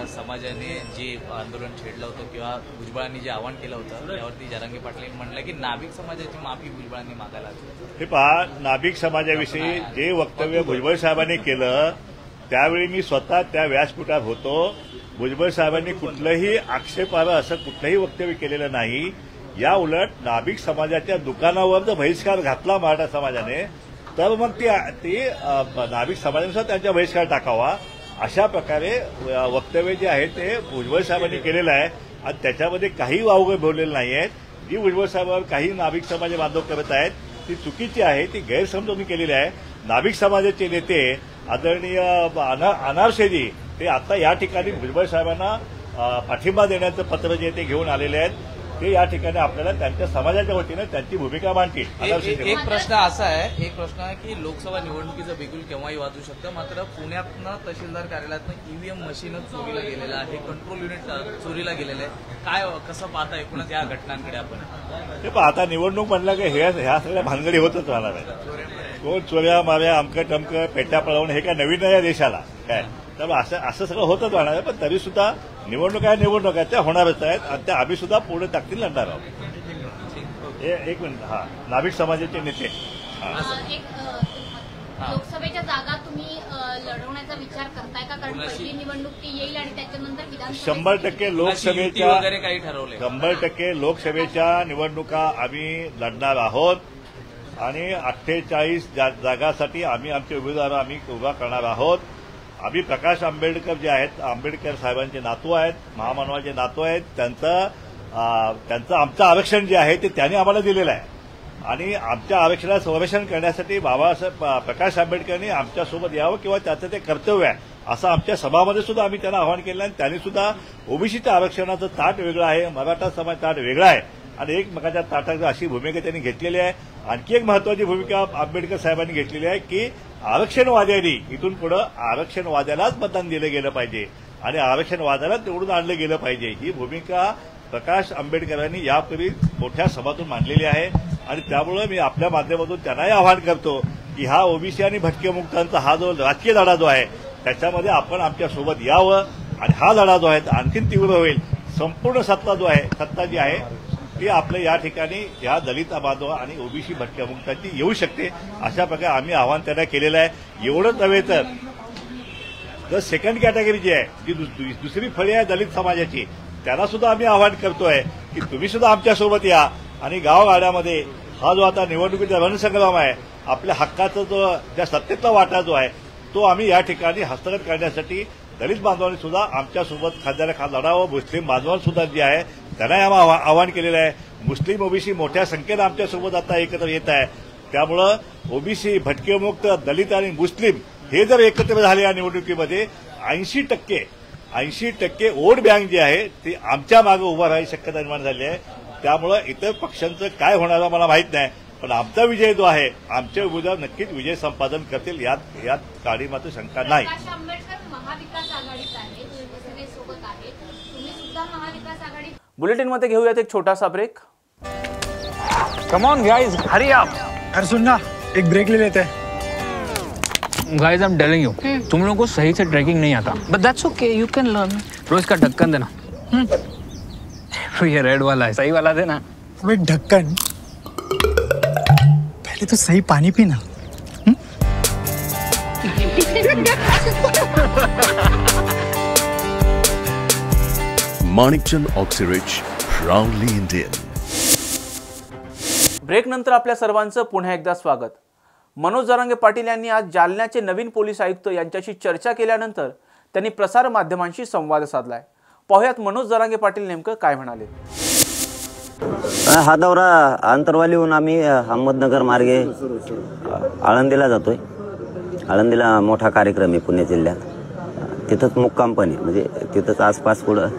Speaker 16: समाजाने जे आंदोलन छेडलं होतं किंवा भुजबळांनी जे आवाहन केलं होतं त्यावरती जरांगे पाटील म्हणलं की नाभिक समाजाची माफी भुजबळांनी मागायला हवी.
Speaker 14: हे पहा, नाभिक समाजाविषयी जे वक्तव्य भुजबळ साहेबांनी केलं त्यावेळी मी स्वतः त्या व्यासपीठात होतो. भुजबळ साहेबांनी कुठलंही आक्षेपार्ह असं कुठलंही वक्तव्य केलेलं नाही. या उलट नाभिक समाजाच्या दुकानावर जर बहिष्कार घातला मराठा समाजाने तर मग ती नाभिक समाजानुसार त्यांचा बहिष्कार टाकावा, अशा प्रकारे वक्तव्य जे आहे ते भुजबळ साहेबांनी केलेलं आहे आणि त्याच्यामध्ये काही वावगं बोललेलं नाही आहेत. जी भुजबळ साहेबांवर काही नाभिक समाज बांधव करत आहेत ती चुकीची आहे, ती गैरसमजून केलेली आहे. नाभिक समाजाचे नेते आदरणीय अनारशेजी ते आता या ठिकाणी भुजबळ साहेबांना पाठिंबा देण्याचं पत्र जे ते घेऊन आलेले आहेत ते या ठिकाणी आपल्याला त्यांच्या समाजाच्या वतीनं त्यांची भूमिका मांडतील.
Speaker 16: एक प्रश्न असा आहे की लोकसभा निवडणुकीचं बिगुल केव्हाही वाजू शकतं, मात्र पुण्यातनं तहसीलदार कार्यालयातनं ईव्हीएम मशीन चोरीला गेलेलं आहे, कंट्रोल युनिट चोरीला गेलेलं आहे. काय कसं पाहता एकूणच या घटनांकडे आपण?
Speaker 14: हे आता निवडणूक म्हणलं की ह्या सगळ्या भानगडी होतच राहणार आहे. कोण चोऱ्या माऱ्या अमकं टमकं पेट्या पळवणं हे काय नवीन नाही या देशाला काय, त्यामुळे असं सगळं होतच राहणार आहे. पण तरी सुद्धा निवडणूक आहे त्या होणारच आहेत आणि त्या आम्ही सुद्धा पुढे ताकदीने लढणार आहोत. एक मिनिट. हा, नाभिक समाजाचे नेते
Speaker 15: लोकसभेच्या जागा तुम्ही लढवण्याचा विचार करताय का? कारण पहिली निवडणूक ती येईल आणि त्याच्यानंतर
Speaker 14: 100% लोकसभेच्या निवडणुका आम्ही लढणार आहोत आणि 48 जागासाठी आम्ही आमचे उमेदवार आम्ही उभा करणार आहोत. आम्ही प्रकाश आंबेडकर जे आहेत, आंबेडकर साहेबांचे नातू आहेत, महामानवाचे नातू आहेत, त्यांचं आमचं आरक्षण जे आहे ते त्यांनी आम्हाला दिलेलं आहे आणि आमच्या आरक्षणाला संरक्षण करण्यासाठी बाबासाहेब प्रकाश आंबेडकरांनी आमच्यासोबत यावं किंवा त्याचं ते कर्तव्य आहे असं आमच्या सभामध्ये सुद्धा आम्ही त्यांना आवाहन केलं आणि त्यांनी सुद्धा ओबीसीच्या आरक्षणाचं ताट वेगळं आहे, मराठा समाज ताट वेगळा आहे आणि एकमेकाच्या ताटाची अशी भूमिका त्यांनी घेतलेली आहे. आणखी एक महत्वाची भूमिका आंबेडकर साहेबांनी घेतलेली आहे की आरक्षणवाद्यांनी इथून पुढे आरक्षणवाद्यालाच मतदान दिलं गेलं पाहिजे आणि आरक्षणवाद्यालाच निवडून आणलं गेलं पाहिजे. ही भूमिका प्रकाश आंबेडकरांनी यापूर्वी मोठ्या सभातून मांडलेली आहे आणि त्यामुळे मी आपल्या माध्यमातून त्यांनाही आवाहन करतो की हा ओबीसी आणि भटके मुक्तांचा हा जो राजकीय लढा जो आहे त्याच्यामध्ये आपण आमच्यासोबत यावं आणि हा लढा जो आहे आणखीन तीव्र होईल. संपूर्ण सत्ता जी आहे ती आपल्या या ठिकाणी या दलित बांधव आणि ओबीसी भटक्यामुक्तांची येऊ शकते, अशा प्रकारे आम्ही आवाहन त्यांना केलेलं आहे. एवढंच नव्हे तर जर सेकंड कॅटेगरी जी आहे, जी दुसरी फळी आहे दलित समाजाची, त्यांना सुद्धा आम्ही आवाहन करतोय की तुम्ही सुद्धा आमच्यासोबत या आणि गावगाड्यामध्ये हा जो आता निवडणुकीचा रणसंग्राम आहे, आपल्या हक्काचा जो त्या सत्तेतला वाटा जो आहे तो आम्ही या ठिकाणी हस्तगत करण्यासाठी दलित बांधवांनी सुद्धा आमच्यासोबत खांद्याला लढावं. मुस्लिम बांधवांसुद्धा जे आहे त्यांनाही आम्ही आवाहन केलेलं आहे. मुस्लिम ओबीसी मोठ्या संख्येनं आमच्यासोबत आता एकत्र येत आहे. त्यामुळं ओबीसी भटकेमुक्त दलित आणि मुस्लिम हे जर एकत्र झाले या निवडणुकीमध्ये 80% वोट बँक जी आहे ती आमच्या मागे उभा राहायची शक्यता निर्माण झाली आहे. त्यामुळं इतर पक्षांचं काय होणार मला माहीत नाही, पण आमचा विजय जो आहे आमचे उमेदवार नक्कीच विजय संपादन करतील, यात काळी मात्र शंका नाही.
Speaker 1: बुलेटिनमध्ये घेऊयात एक छोटासा break.
Speaker 10: Come on guys, hurry up.
Speaker 18: यार सुन ना, एक ब्रेक ले लेते हैं.
Speaker 10: Guys I am telling you, तुम लोगों को सही से ट्रैकिंग नहीं आता, but that's okay, you can learn. रोज का ढक्कन देना. ये रेड वाला है, सही वाला देना.
Speaker 18: अबे ढक्कन, पहले तो सही पानी पीना.
Speaker 2: Manikchand Oxyrich, proudly Indian.
Speaker 1: Break नंतर आपल्या सर्वांचं पुन्हा एकदा स्वागत. मनोज जरांगे पाटील यांनी आज जालन्याचे नवीन पोलीस आयुक्त यांच्याशी चर्चा केल्यानंतर त्यांनी प्रसार माध्यमांशी संवाद साधलाय. पाहुयात मनोज जरांगे पाटील नेमकं काय म्हणाले.
Speaker 19: हा दौरा आंतरवालीहून आम्ही अहमदनगर मार्गे आळंदीला जातोय. आळंदीला मोठा कार्यक्रम आहे पुणे जिल्ह्यात, तिथंच मुक्काम पण आहे, म्हणजे तिथंच आसपास पुढं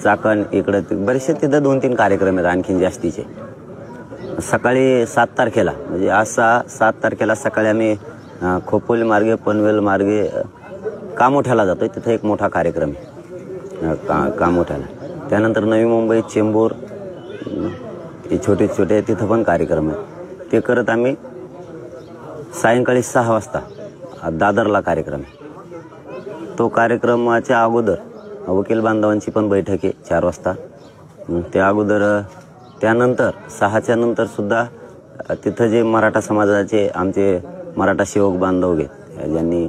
Speaker 19: चाकण इकडं बरेचसे तिथं 2-3 कार्यक्रम आहेत आणखीन जास्तीचे. सकाळी 7 तारखेला म्हणजे आज 7 तारखेला सकाळी आम्ही खोपोली मार्गे पनवेल मार्गे कामोठ्याला जातोय, तिथं एक मोठा कार्यक्रम आहे कामोठ्याला. त्यानंतर नवी मुंबई चेंबूर छोटे तिथं पण कार्यक्रम आहे. ते करत आम्ही सायंकाळी 6 वाजता दादरला कार्यक्रम आहे. तो कार्यक्रमाच्या अगोदर वकील बांधवांची पण बैठक आहे 4 वाजता. त्या अगोदर त्यानंतर 6च्या नंतर सुद्धा तिथं जे मराठा समाजाचे आमचे मराठा सेवक बांधव आहेत, ज्यांनी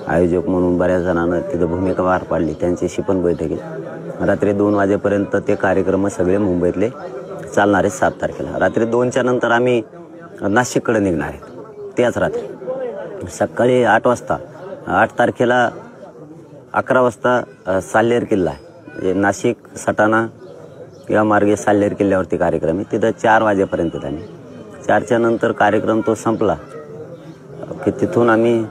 Speaker 19: आयोजक म्हणून बऱ्याच जणांना तिथं भूमिका पार पाडली, त्यांच्याशी पण बैठक आहे. रात्री 2 वाजेपर्यंत ते कार्यक्रम सगळे मुंबईतले चालणार आहेत. 7 तारखेला रात्री 2च्या नंतर आम्ही नाशिककडे निघणार आहेत. त्याच रात्री सकाळी 8 वाजता 8 तारखेला 11 वाजता साल्हेर किल्ला आहे, म्हणजे नाशिक सटाणा या मार्गे साल्हेर किल्ल्यावरती कार्यक्रम आहे. तिथं 4 वाजेपर्यंत आम्ही 4च्या नंतर कार्यक्रम तो संपला की तिथून आम्ही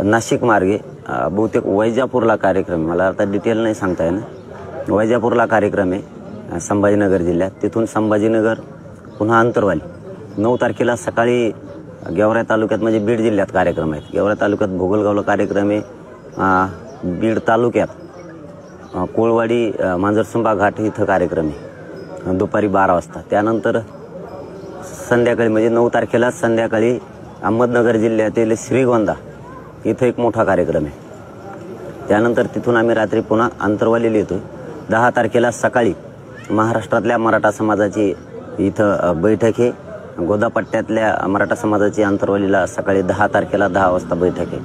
Speaker 19: नाशिक मार्गे बहुतेक वैजापूरला कार्यक्रम, मला आता डिटेल नाही सांगता येणार, वैजापूरला कार्यक्रम आहे संभाजीनगर जिल्ह्यात. तिथून संभाजीनगर पुन्हा अंतरवाली. 9 तारखेला सकाळी गेवराई तालुक्यात म्हणजे बीड जिल्ह्यात कार्यक्रम आहेत. गेवराई तालुक्यात भोगलगावला कार्यक्रम आहे. बीड तालुक्यात कोळवाडी मांजरसुंबा घाट इथं कार्यक्रम आहे दुपारी 12 वाजता. त्यानंतर संध्याकाळी म्हणजे 9 तारखेला संध्याकाळी अहमदनगर जिल्ह्यातील श्रीगोंदा इथं एक मोठा कार्यक्रम आहे. त्यानंतर तिथून आम्ही रात्री पुन्हा अंतरवालीला येतो. 10 तारखेला सकाळी महाराष्ट्रातल्या मराठा समाजाची इथं बैठक आहे. गोदापट्ट्यातल्या मराठा समाजाची अंतरवालीला सकाळी 10 तारखेला 10 वाजता बैठक आहे.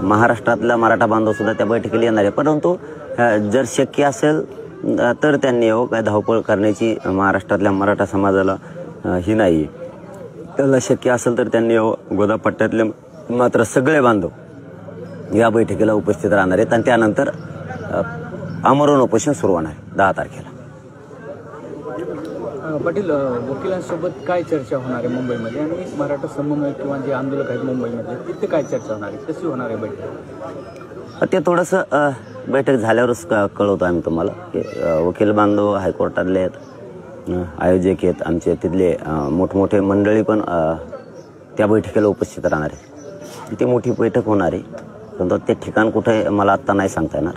Speaker 19: महाराष्ट्रातला मराठा बांधव सुद्धा त्या बैठकीला येणार आहे. परंतु जर शक्य असेल तर त्यांनी यावं, काय धावपळ करण्याची महाराष्ट्रातल्या मराठा समाजाला ही नाही. त्याला शक्य असेल तर त्यांनी यावं. गोदापट्ट्यातले मात्र सगळे बांधव या बैठकीला उपस्थित राहणार आहेत आणि त्यानंतर आमरण उपोषण सुरू होणार आहे 10 तारखेला.
Speaker 10: पाटील, वकिलांसोबत काय चर्चा होणार आहे मुंबईमध्ये आणि मराठा समन्वय किंवा जे आंदोलक आहेत मुंबईमध्ये तिथे काय चर्चा होणार आहे, कशी होणार आहे बैठक?
Speaker 19: ते थोडंसं बैठक झाल्यावरच कळवतो आम्ही तुम्हाला की वकील बांधव हायकोर्टातले आहेत, आयोजक आहेत आमचे, तिथले मोठमोठे मंडळी पण त्या बैठकीला उपस्थित राहणार आहेत. ती मोठी बैठक होणार आहे, परंतु ते ठिकाण कुठे मला आत्ता नाही सांगता येणार.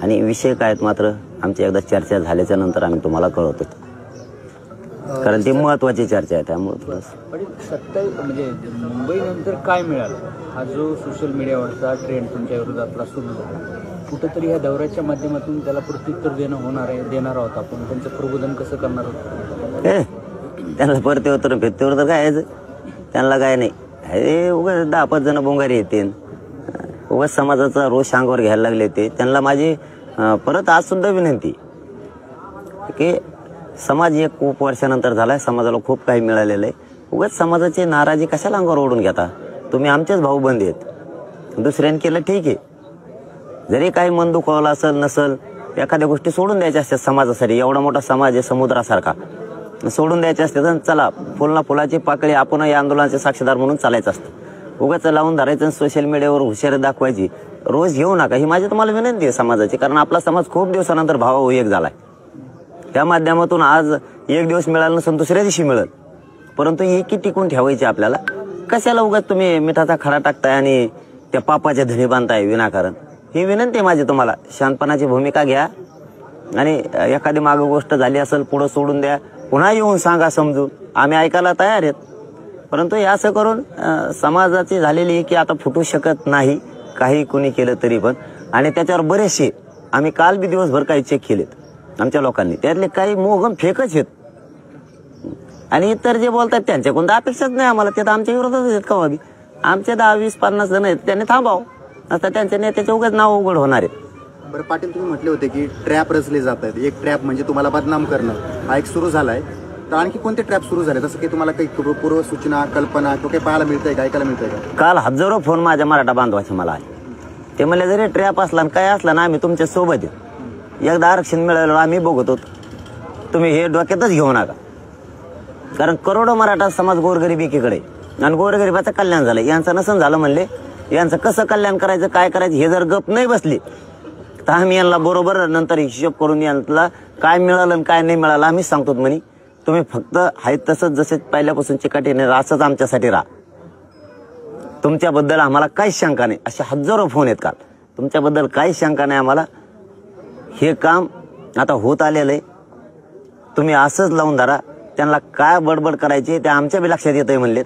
Speaker 19: आणि विषय काय आहेत मात्र आमची एकदा चर्चा झाल्याच्या नंतर आम्ही तुम्हाला कळवतो, कारण ती महत्त्वाची चर्चा आहे. त्यामुळे थोडंसं
Speaker 10: पण म्हणजे मुंबईनंतर काय मिळालं, हा जो सोशल मीडियावरचा ट्रेंड तुमच्या विरोधातला सुरू झाला
Speaker 20: कुठंतरी ह्या दौऱ्याच्या माध्यमातून त्याला प्रत्युत्तर देणार आहोत आपण. त्यांचं प्रबोधन कसं करणार आहोत?
Speaker 19: त्यांना प्रत्युत्तर फिरतीवर तर काय यायचं, त्यांना काय नाही. हे उगाच 10-5 जण बोंगारी येते, उगाच समाजाचा रोष अंगावर घ्यायला लागले ते. त्यांना माझी परत आज सुद्धा विनंती की समाज एक खूप वर्षानंतर झालाय, समाजाला खूप काही मिळालेलं आहे. उगाच समाजाची नाराजी कशाला अंगावर ओढून घेता? तुम्ही आमचेच भाऊबंद आहेत. दुसऱ्याने केलं ठीक आहे, जरी काही मन दुखावलं असेल नसल, एखाद्या गोष्टी सोडून द्यायच्या असतात समाजासाठी. एवढा मोठा समाज आहे समुद्रासारखा, सोडून द्यायचे असते तर चला फुलना फुलाची पाकळी आपण या आंदोलनाचे साक्षीदार म्हणून चालायचं असतं. उगाच लावून धरायचं सोशल मीडियावर हुशारी दाखवायची रोज घेऊ नका, ही माझी तुम्हाला विनंती आहे समाजाची. कारण आपला समाज खूप दिवसानंतर भावाभाऊ एक झालाय. त्या माध्यमातून आज एक दिवस मिळालं नसून दुसऱ्या दिवशी मिळेल, परंतु एकी टिकून ठेवायची आपल्याला. कशाला उगाच तुम्ही मिठाचा खडा टाकताय आणि त्या पापाच्या धनी बांधताय विनाकारण? ही विनंती आहे माझी तुम्हाला. शांतपणाची भूमिका घ्या आणि एखादी मागं गोष्ट झाली असेल पुढं सोडून द्या, पुन्हा येऊन सांगा समजून, आम्ही ऐकायला तयार आहेत. परंतु हे असं करून समाजाची झालेली की आता फुटू शकत नाही काही कुणी केलं तरी पण. आणि त्याच्यावर बरेचसे आम्ही काल बी दिवसभर काही चेक केलेत आमच्या लोकांनी, त्यातले काही मोगम फेकच आहेत. आणि इतर जे बोलतात त्यांच्याकडून अपेक्षाच नाही आम्हाला, ते तर आमच्या विरोधातच आहेत. का बी आमचे 10-20-50 जण आहेत, त्यांनी थांबाव, आता त्यांच्या नेत्याचे उगाच नाव उघड होणार आहेत.
Speaker 21: बरं पाटील, तुम्ही म्हटले होते की ट्रॅप रचले जात आहेत. एक ट्रॅप म्हणजे तुम्हाला बदनाम करणं हा एक सुरू झालाय, तर आणखी कोणते ट्रॅप सुरू झाले? तसं की तुम्हाला काही पूर्व सूचना कल्पना तो काही पाहायला मिळतंय का, ऐकायला मिळतंय का?
Speaker 19: काल हजारो फोन माझ्या मराठा बांधवाचे मला आले. ते म्हणले जरी ट्रॅप असला काय असला ना आम्ही तुमच्या सोबत आहे. एकदा आरक्षण मिळालं आम्ही बघत होतो, तुम्ही हे डोक्यातच घेऊ नका. कारण करोडो मराठा समाज गोरगरीब एकीकडे आणि गोरगरिबाचं कल्याण झालं. यांचं नसन झालं म्हणले, यांचं कसं कल्याण करायचं काय करायचं हे जर गप नाही बसली तर आम्ही यांना बरोबर नंतर हिशोब करून यांना काय मिळालं आणि काय नाही मिळालं आम्ही सांगतो. म्हणे तुम्ही फक्त आहे तसंच जसे पहिल्यापासून चिकाटीने असंच आमच्यासाठी राहा. तुमच्याबद्दल आम्हाला काहीच शंका नाही. असे हजारो फोन आहेत काल, तुमच्याबद्दल काहीच शंका नाही आम्हाला. हे काम आता होत आलेलं आहे, तुम्ही असंच लावून धरा. त्यांना काय बडबड करायची ते आमच्या बी लक्षात येतंय म्हणलेत.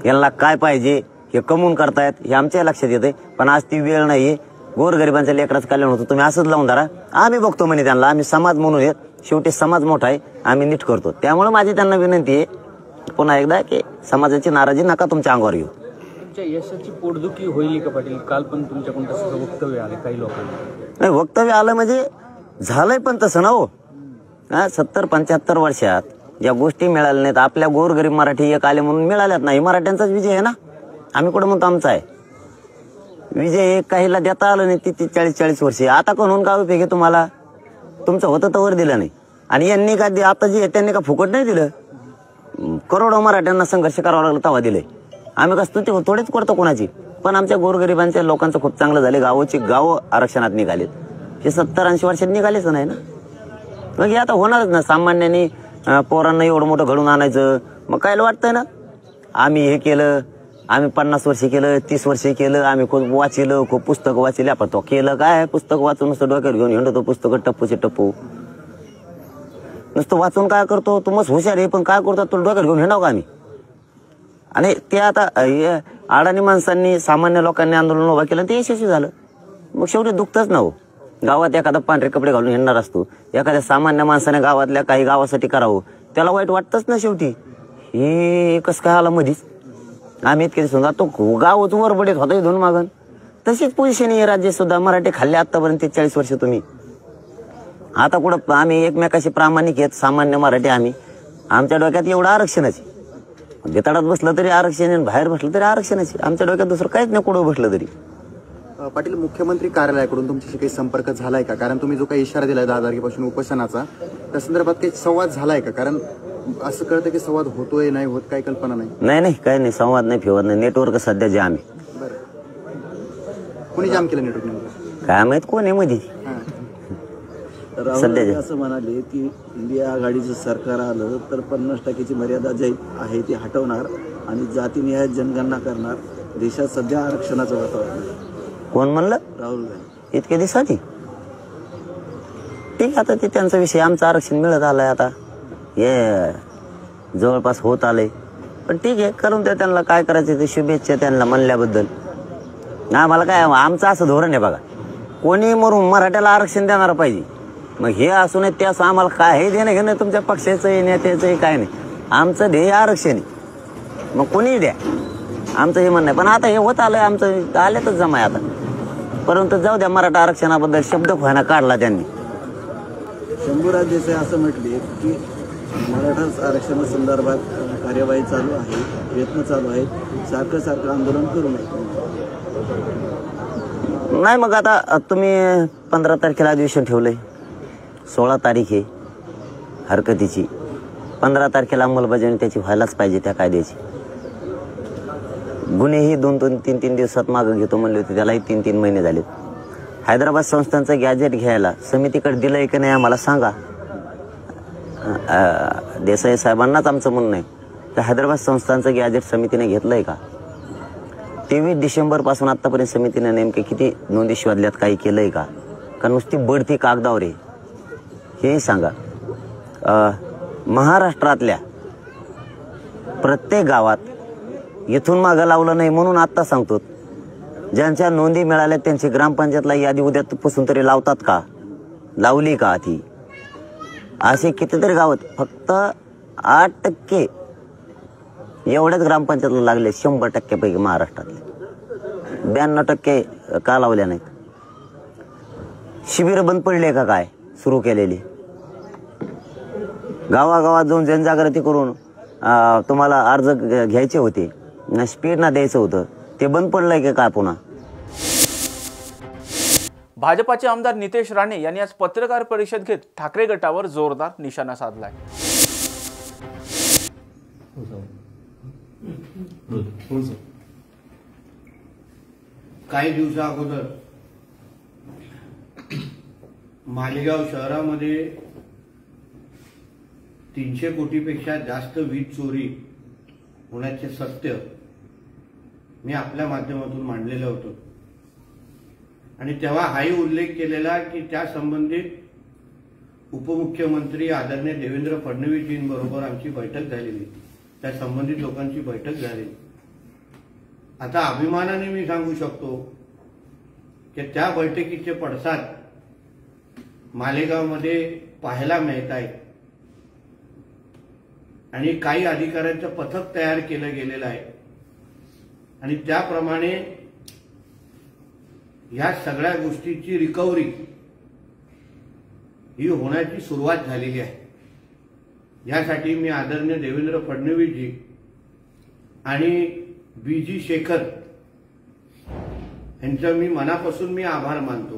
Speaker 19: यांना काय पाहिजे हे कमवून करतायत हे आमच्या लक्षात येतंय. पण आज ती वेळ नाहीये, गोरगरिबांच्या लेकराचं कल्याण होतं, तुम्ही असंच लावून धरा. आम्ही बघतो म्हणे त्यांना, आम्ही समाज म्हणून येत, शेवटी समाज मोठा आहे, आम्ही नीट करतो. त्यामुळे माझी त्यांना विनंती आहे पुन्हा एकदा की समाजाची नाराजी नका तुमच्या अंगावर येऊ.
Speaker 20: तुमच्या यशाची पोटदुखी होईल का पाटील? काल पण तुमच्याकडून तसं वक्तव्य आलं काही लोकांना.
Speaker 19: नाही वक्तव्य आलं म्हणजे झालंय पण तसं ना हो. 70-75 वर्षात ज्या गोष्टी मिळाल्या नाहीत, आपल्या गोरगरीब मराठी एक आले म्हणून मिळाल्यात नाही. मराठ्यांचाच विजय आहे ना, आम्ही कुठं म्हणतो आमचा आहे विजय. एक काहीला देता आलं नाही 30-40 वर्षे. आता कोण का उपयोग आहे तुम्हाला? तुमचं होतं तवर दिलं नाही. आणि यांनी का आता जे त्यांनी का फुकट नाही दिलं, करोडो मराठ्यांना संघर्ष करावा लागला तेव्हा दिलंय. आम्ही कसं ते थोडेच करतो कोणाची, पण आमच्या गोरगरिबांच्या लोकांचं खूप चांगलं झाले. गावं आरक्षणात निघालेत, हे 70-80 वर्षात निघालेच नाही ना. मग हे आता होणारच ना. सामान्यांनी पोरांना एवढं मोठं घडून आणायचं मग काय वाटतंय ना. आम्ही हे केलं, आम्ही 50 वर्षे केलं, 30 वर्षे केलं, आम्ही खूप वाचिलं, खूप पुस्तकं वाचली. आपण तो केलं काय? पुस्तक वाचून नुसतं डोक्यावर घेऊन हिंडतो, पुस्तकं टप्पूचे टप्पू नुसतं वाचून काय करतो? तू मस्त हुशार आहे पण काय करतो तुला डोक्यावर घेऊन हिंडाव का आम्ही? आणि ते आता अडाणी माणसांनी सामान्य लोकांनी आंदोलन उभा केलं ते यशस्वी झालं. मग शेवटी दुखतच ना हो. गावात एखादा पांढरे कपडे घालून हिंडणार असतो, एखाद्या सामान्य माणसाने गावातल्या काही गावासाठी करावं त्याला वाईट वाटतच ना शेवटी. हे कसं काय आला मधीच? आम्ही इतके समजा तो गावच वरबडीत होता इथून मागून. तशीच पोझिशन आहे राज्य सुद्धा. मराठी खाल्ले आतापर्यंत 40 वर्ष तुम्ही. आता कुठं आम्ही एकमेकाशी प्रामाणिक आहेत सामान्य मराठी. आम्ही आमच्या डोक्यात एवढं आरक्षणाची, बेताडात बसलं तरी आरक्षण आणि बाहेर बसलं तरी आरक्षणाची. आमच्या डोक्यात दुसरं काहीच नाही कुठं बसलं तरी.
Speaker 21: पाटील, मुख्यमंत्री कार्यालयाकडून तुमच्याशी काही संपर्क झालाय का? कारण तुम्ही जो काही इशारा दिलाय 10 तारखेपासून उपोषणाचा, त्या संदर्भात काही संवाद झालाय का? कारण असं कळतं की संवाद होतोय नाही होत, काही कल्पना नाही.
Speaker 19: नाही काही नाही, संवाद नाही फिवत नाही. नेटवर्क सध्या जाम आहे.
Speaker 21: बरं, कोणी जाम केलं नेटवर्क?
Speaker 19: काय माहित कोण आहे मध्ये
Speaker 22: राहुल असं म्हणाले की इंडिया आघाडीचं सरकार आलं तर 50% मर्यादा जी आहे ती हटवणार आणि जातीनिहाय जनगणना करणार. देशात सध्या आरक्षणाचं वातावरण.
Speaker 19: कोण म्हणलं?
Speaker 22: राहुल गांधी.
Speaker 19: इतक्या दिवसाची ठीक. आता ते त्यांचा विषय. आमचं आरक्षण मिळत आलंय आता, हे जवळपास होत आलंय. पण ठीक आहे, करून द्या त्यांना. काय करायचं ते शुभेच्छा त्यांना म्हणल्याबद्दल. आम्हाला काय, आमचं असं धोरण आहे बघा, कोणी मरून मराठ्याला आरक्षण देणार पाहिजे. मग हे असू नये ते असं आम्हाला काय देणं घेणं तुमच्या पक्षाचं नेत्याचं काय नाही. आमचं ध्येय आरक्षण आहे. मग कोणीही द्या, आमचं हे म्हणणं आहे. पण आता हे होत आलं, आमचं आल्यातच जमाय आता. परंतु जाऊ द्या, मराठा आरक्षणाबद्दल शब्द खोना काढला त्यांनी.
Speaker 22: शंभूराज देसाई असं म्हटले की मराठा आरक्षणासंदर्भात कार्यवाही चालू आहे, प्रयत्न चालू आहेत, सारखं आंदोलन करू नये.
Speaker 19: नाही मग आता तुम्ही 15 तारखेला अधिवेशन ठेवलंय, 16 तारीख आहे हरकतीची. 15 तारखेला अंमलबजावणी त्याची व्हायलाच पाहिजे त्या कायद्याची. गुन्हेही 2-3 दिवसात मागं घेतो म्हणले होते, त्यालाही 3 महिने झाले. हैदराबाद संस्थांचं गॅजेट घ्यायला समितीकडे दिलंय की नाही आम्हाला सांगा. देसाई साहेबांनाच आमचं म्हणणं आहे, तर हैदराबाद संस्थांचं गॅजेट समितीने घेतलंय का? 23 डिसेंबरपासून आत्तापर्यंत समितीने नेमके किती नोंदी शोधल्यात, काही केलंय का नुसती बढती कागदावर आहे हेही सांगा. महाराष्ट्रातल्या प्रत्येक गावात इथून मागं लावलं नाही म्हणून आत्ता सांगतो, ज्यांच्या नोंदी मिळाल्या त्यांची ग्रामपंचायतला यादी उद्यापासून तरी लावतात का? लावली का ती? असे कितीतरी गावात फक्त 8% एवढ्याच ग्रामपंचायतला लागले 100% पैकी महाराष्ट्रातले. 92% का लावल्या नाहीत? शिबिर बंद पडले का काय सुरू केलेली? गावागावात जाऊन जनजागृती करून तुम्हाला अर्ज घ्यायचे होते, स्पीड ना द्यायचं होतं, ते बंद पडलंय की काय पुन्हा?
Speaker 1: भाजपाचे आमदार नितेश राणे यांनी आज पत्रकार परिषद घेत ठाकरे गटावर जोरदार निशाणा साधलाय.
Speaker 4: काही दिवसा अगोदर मालेगाव शहरामध्ये 300 कोटीपेक्षा जास्त वीज चोरी होण्याचे सत्य मी आपल्या माध्यमातून मांडलेलं होतं. आणि तेव्हा हाही उल्लेख केलेला की त्या संबंधित उपमुख्यमंत्री आदरणीय देवेंद्र फडणवीसजींबरोबर आमची बैठक झालेली, त्या संबंधित लोकांची बैठक झाली. आता अभिमानाने मी सांगू शकतो की त्या बैठकीचे पडसाद मालेगावमध्ये पाहायला मिळत आहेत. आणि काही अधिकाऱ्यांचं पथक तयार केलं गेलेलं आहे आणि त्याप्रमाणे ह्या सगळ्या गोष्टीची रिकव्हरी ही होण्याची सुरुवात झालेली आहे. यासाठी मी आदरणीय देवेंद्र फडणवीसजी आणि BG शेखर यांचा मी मनापासून आभार मानतो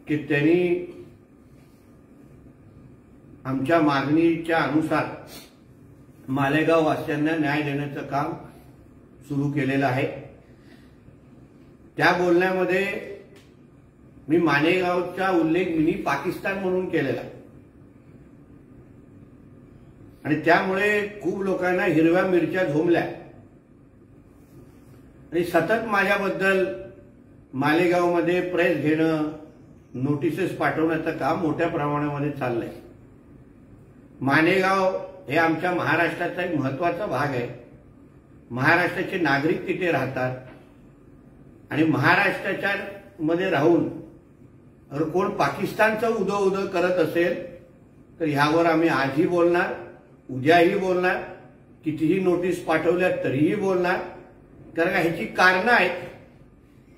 Speaker 4: की त्यांनी आमच्या मागणीच्या अनुसार मालेगाव वासियांना न्याय देण्याचं काम सुरू केलेलं आहे. त्या बोलण्यामध्ये मी मालेगावचा उल्लेख मिनी पाकिस्तान म्हणून केलेला आणि त्यामुळे खूप लोकांना हिरव्या मिरच्या झोंबल्या आणि सतत माझ्याबद्दल मालेगावमध्ये प्रेस घेणं, नोटिसेस पाठवण्याचं काम मोठ्या प्रमाणामध्ये चाललंय. मालेगाव हे आमच्या महाराष्ट्राचा एक महत्वाचा भाग आहे. महाराष्ट्राचे नागरिक तिथे राहतात आणि महाराष्ट्राच्या मध्ये राहून अगर कोण पाकिस्तानचं उदो करत असेल तर ह्यावर आम्ही आजही बोलणार, उद्याही बोलणार, कितीही नोटीस पाठवल्या तरीही बोलणार. कारण का ह्याची कारणं आहेत.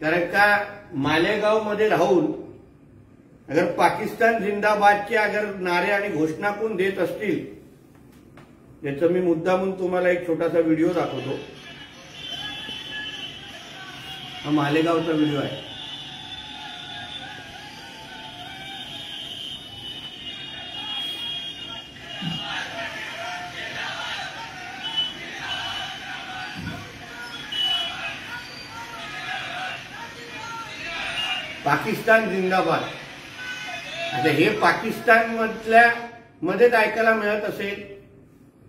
Speaker 4: कारण का मालेगावमध्ये राहून अगर पाकिस्तान जिंदाबादचे अगर नारे आणि घोषणा कोण देत असतील, याचं मी मुद्दामून तुम्हाला एक छोटासा व्हिडिओ दाखवतो. हा मालेगावचा व्हिडिओ आहे. पाकिस्तान जिंदाबाद. आता हे पाकिस्तान मध्येच ऐकायला मिळत असेल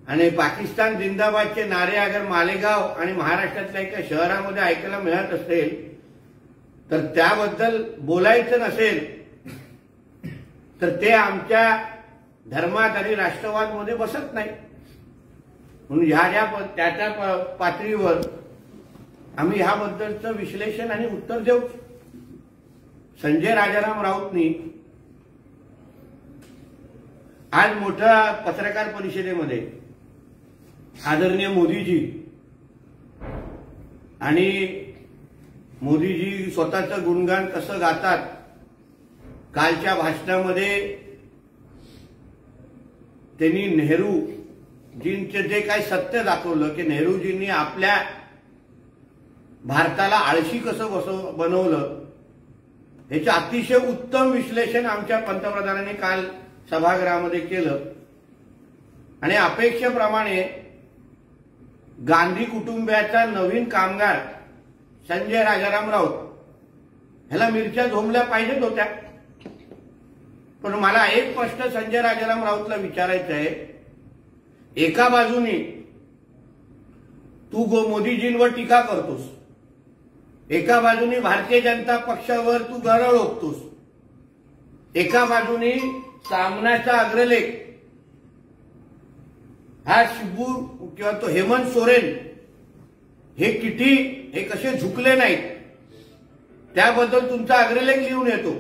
Speaker 4: आणि पाकिस्तान जिंदाबादचे नारे अगर मालेगाव आणि महाराष्ट्रातल्या एका शहरामध्ये ऐकायला मिळत असेल तर त्याबद्दल बोलायचं नसेल तर ते आमच्या धर्मात आणि राष्ट्रवादमध्ये बसत नाही. म्हणून त्या पातळीवर आम्ही ह्याबद्दलचं विश्लेषण आणि उत्तर देऊ. संजय राजाराम राऊतनी आज मोठ्या पत्रकार परिषदेमध्ये आदरणीय मोदीजी आणि मोदीजी स्वतःचं गुणगान कसं गातात, कालच्या भाषणामध्ये त्यांनी नेहरूजींचे जे काही सत्य दाखवलं की नेहरूजींनी आपल्या भारताला आळशी कसं बनवलं, याचं अतिशय उत्तम विश्लेषण आमच्या पंतप्रधानांनी काल सभागृहामध्ये केलं. आणि अपेक्षेप्रमाणे गांधी कुटुंबियाचा नवीन कामगार संजय राजाराम राऊत ह्याला मिरच्या झोंबल्या पाहिजेत होत्या. पण मला एक प्रश्न संजय राजाराम राऊतला विचारायचा आहे. एका बाजूनी तू मोदीजींवर टीका करतोस, एका बाजूनी भारतीय जनता पक्षावर तू गरळ ओकतोस, एका बाजूनी सामनाचा अग्रलेख हा शिबू किंवा तो हेमंत सोरेन हे किती हे कसे झुकले नाहीत त्याबद्दल तुमचा अग्रलेख लिहून येतो.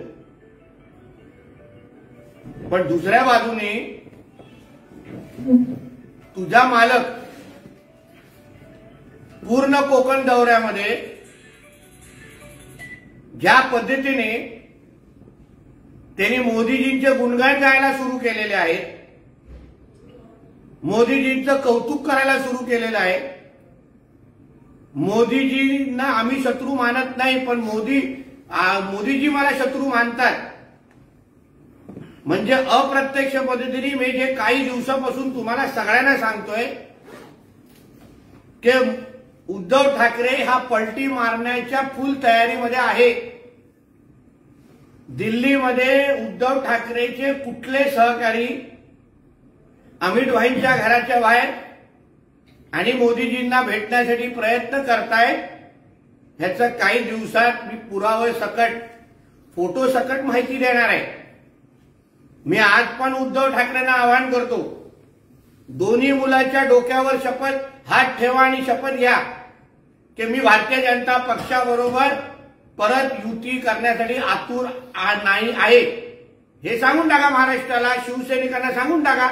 Speaker 4: पण दुसऱ्या बाजूने तुझा मालक पूर्ण कोकण दौऱ्यामध्ये ज्या पद्धतीने त्यांनी मोदीजींचे गुणगान गायला सुरू केलेले आहेत, मोदीजींचं कौतुक करायला सुरू केलेलं आहे. मोदीजींना आम्ही शत्रू मानत नाही, पण मोदीजी मला शत्रू मानतात. म्हणजे अप्रत्यक्ष पद्धतीने मी जे काही दिवसापासून तुम्हाला सगळ्यांना सांगतोय की उद्धव ठाकरे हा पलटी मारण्याच्या फुल तयारीमध्ये आहे. दिल्लीमध्ये उद्धव ठाकरेचे कुठले सहकारी अमित भाईंच्या घराच्या बाहेर आणि मोदीजींना भेटण्यासाठी प्रयत्न करतायत ह्याचं काही दिवसात मी पुरावे सकट फोटो सकट माहिती देणार आहे. मी आज पण उद्धव ठाकरेंना आवाहन करतो, दोन्ही मुलाच्या डोक्यावर हात ठेवा आणि शपथ घ्या की मी भारतीय जनता पक्षाबरोबर परत युती करण्यासाठी आतुर नाही आहे. हे सांगून टाका महाराष्ट्राला, शिवसैनिकांना सांगून टाका.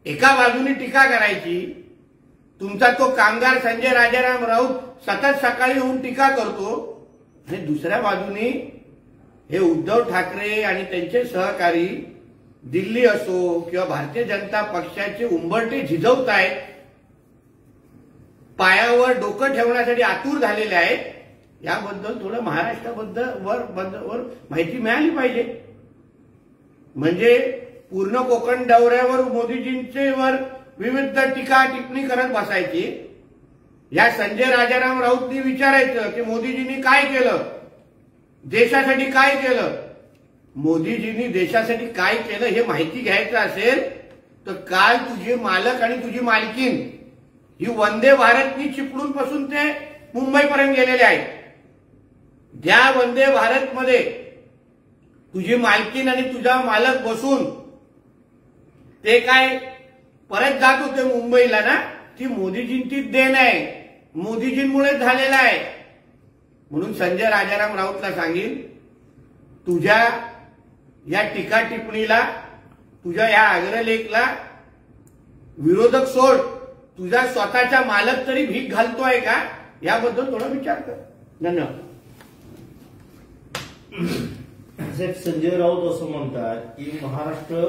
Speaker 4: एका बाजूने टीका करायची, तुमचा तो कामगार संजय राजाराम राऊत सतत सकाळी होऊन टीका करतो, आणि दुसऱ्या बाजूने हे उद्धव ठाकरे आणि त्यांचे सहकारी दिल्ली असो किंवा भारतीय जनता पक्षाचे उंबरटे झिजवत आहेत, पायावर डोकं ठेवण्यासाठी आतुर झालेले आहेत. याबद्दल थोडं महाराष्ट्राबद्दल माहिती मिळाली पाहिजे. म्हणजे पूर्ण कोकण दौऱ्यावर मोदीजींचे वर विविध टीका टिप्पणी करत बसायची. या संजय राजाराम राऊतनी विचारायचं की मोदीजींनी काय केलं, देशासाठी काय केलं. मोदीजींनी देशासाठी काय केलं हे माहिती घ्यायचं असेल तर काल तुझे मालक आणि तुझी मालकीन ही वंदे भारतनी चिपळूण पासून ते मुंबईपर्यंत गेलेले आहेत. ज्या वंदे भारतमध्ये तुझी मालकीन आणि तुझा मालक बसून ते काय परत जात होते मुंबईला ना, ती मोदीजींची देण आहे, मोदीजींमुळे झालेला आहे. म्हणून संजय राजाराम राऊतला सांगेन, तुझ्या या टीका टिप्पणीला, तुझ्या या अग्रलेखला विरोधक सोड, तुझा स्वतःचा मालक तरी भीक घालतोय का याबद्दल थोडा विचार कर. धन्यवाद.
Speaker 5: संजय राऊत असं म्हणतात की महाराष्ट्र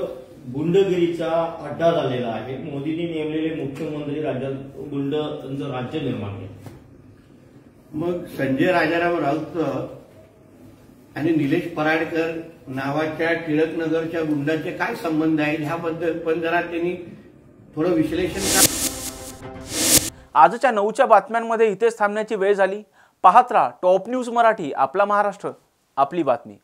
Speaker 5: गुंडगिरीचा अड्डा झालेला आहे, मोदींनी नेमलेले मुख्यमंत्री राज्यात गुंडांचं राज्य निर्माण केलं.
Speaker 4: मग संजय राजाराम राऊत आणि निलेश पराडकर नावाच्या टिळकनगरच्या गुंडाचे काय संबंध आहेत ह्याबद्दल पण जरा त्यांनी थोडं विश्लेषण करा.
Speaker 1: आजच्या 9च्या बातम्यांमध्ये इथेच थांबण्याची वेळ झाली. पाहत राहा टॉप न्यूज मराठी, आपला महाराष्ट्र, आपली बातमी.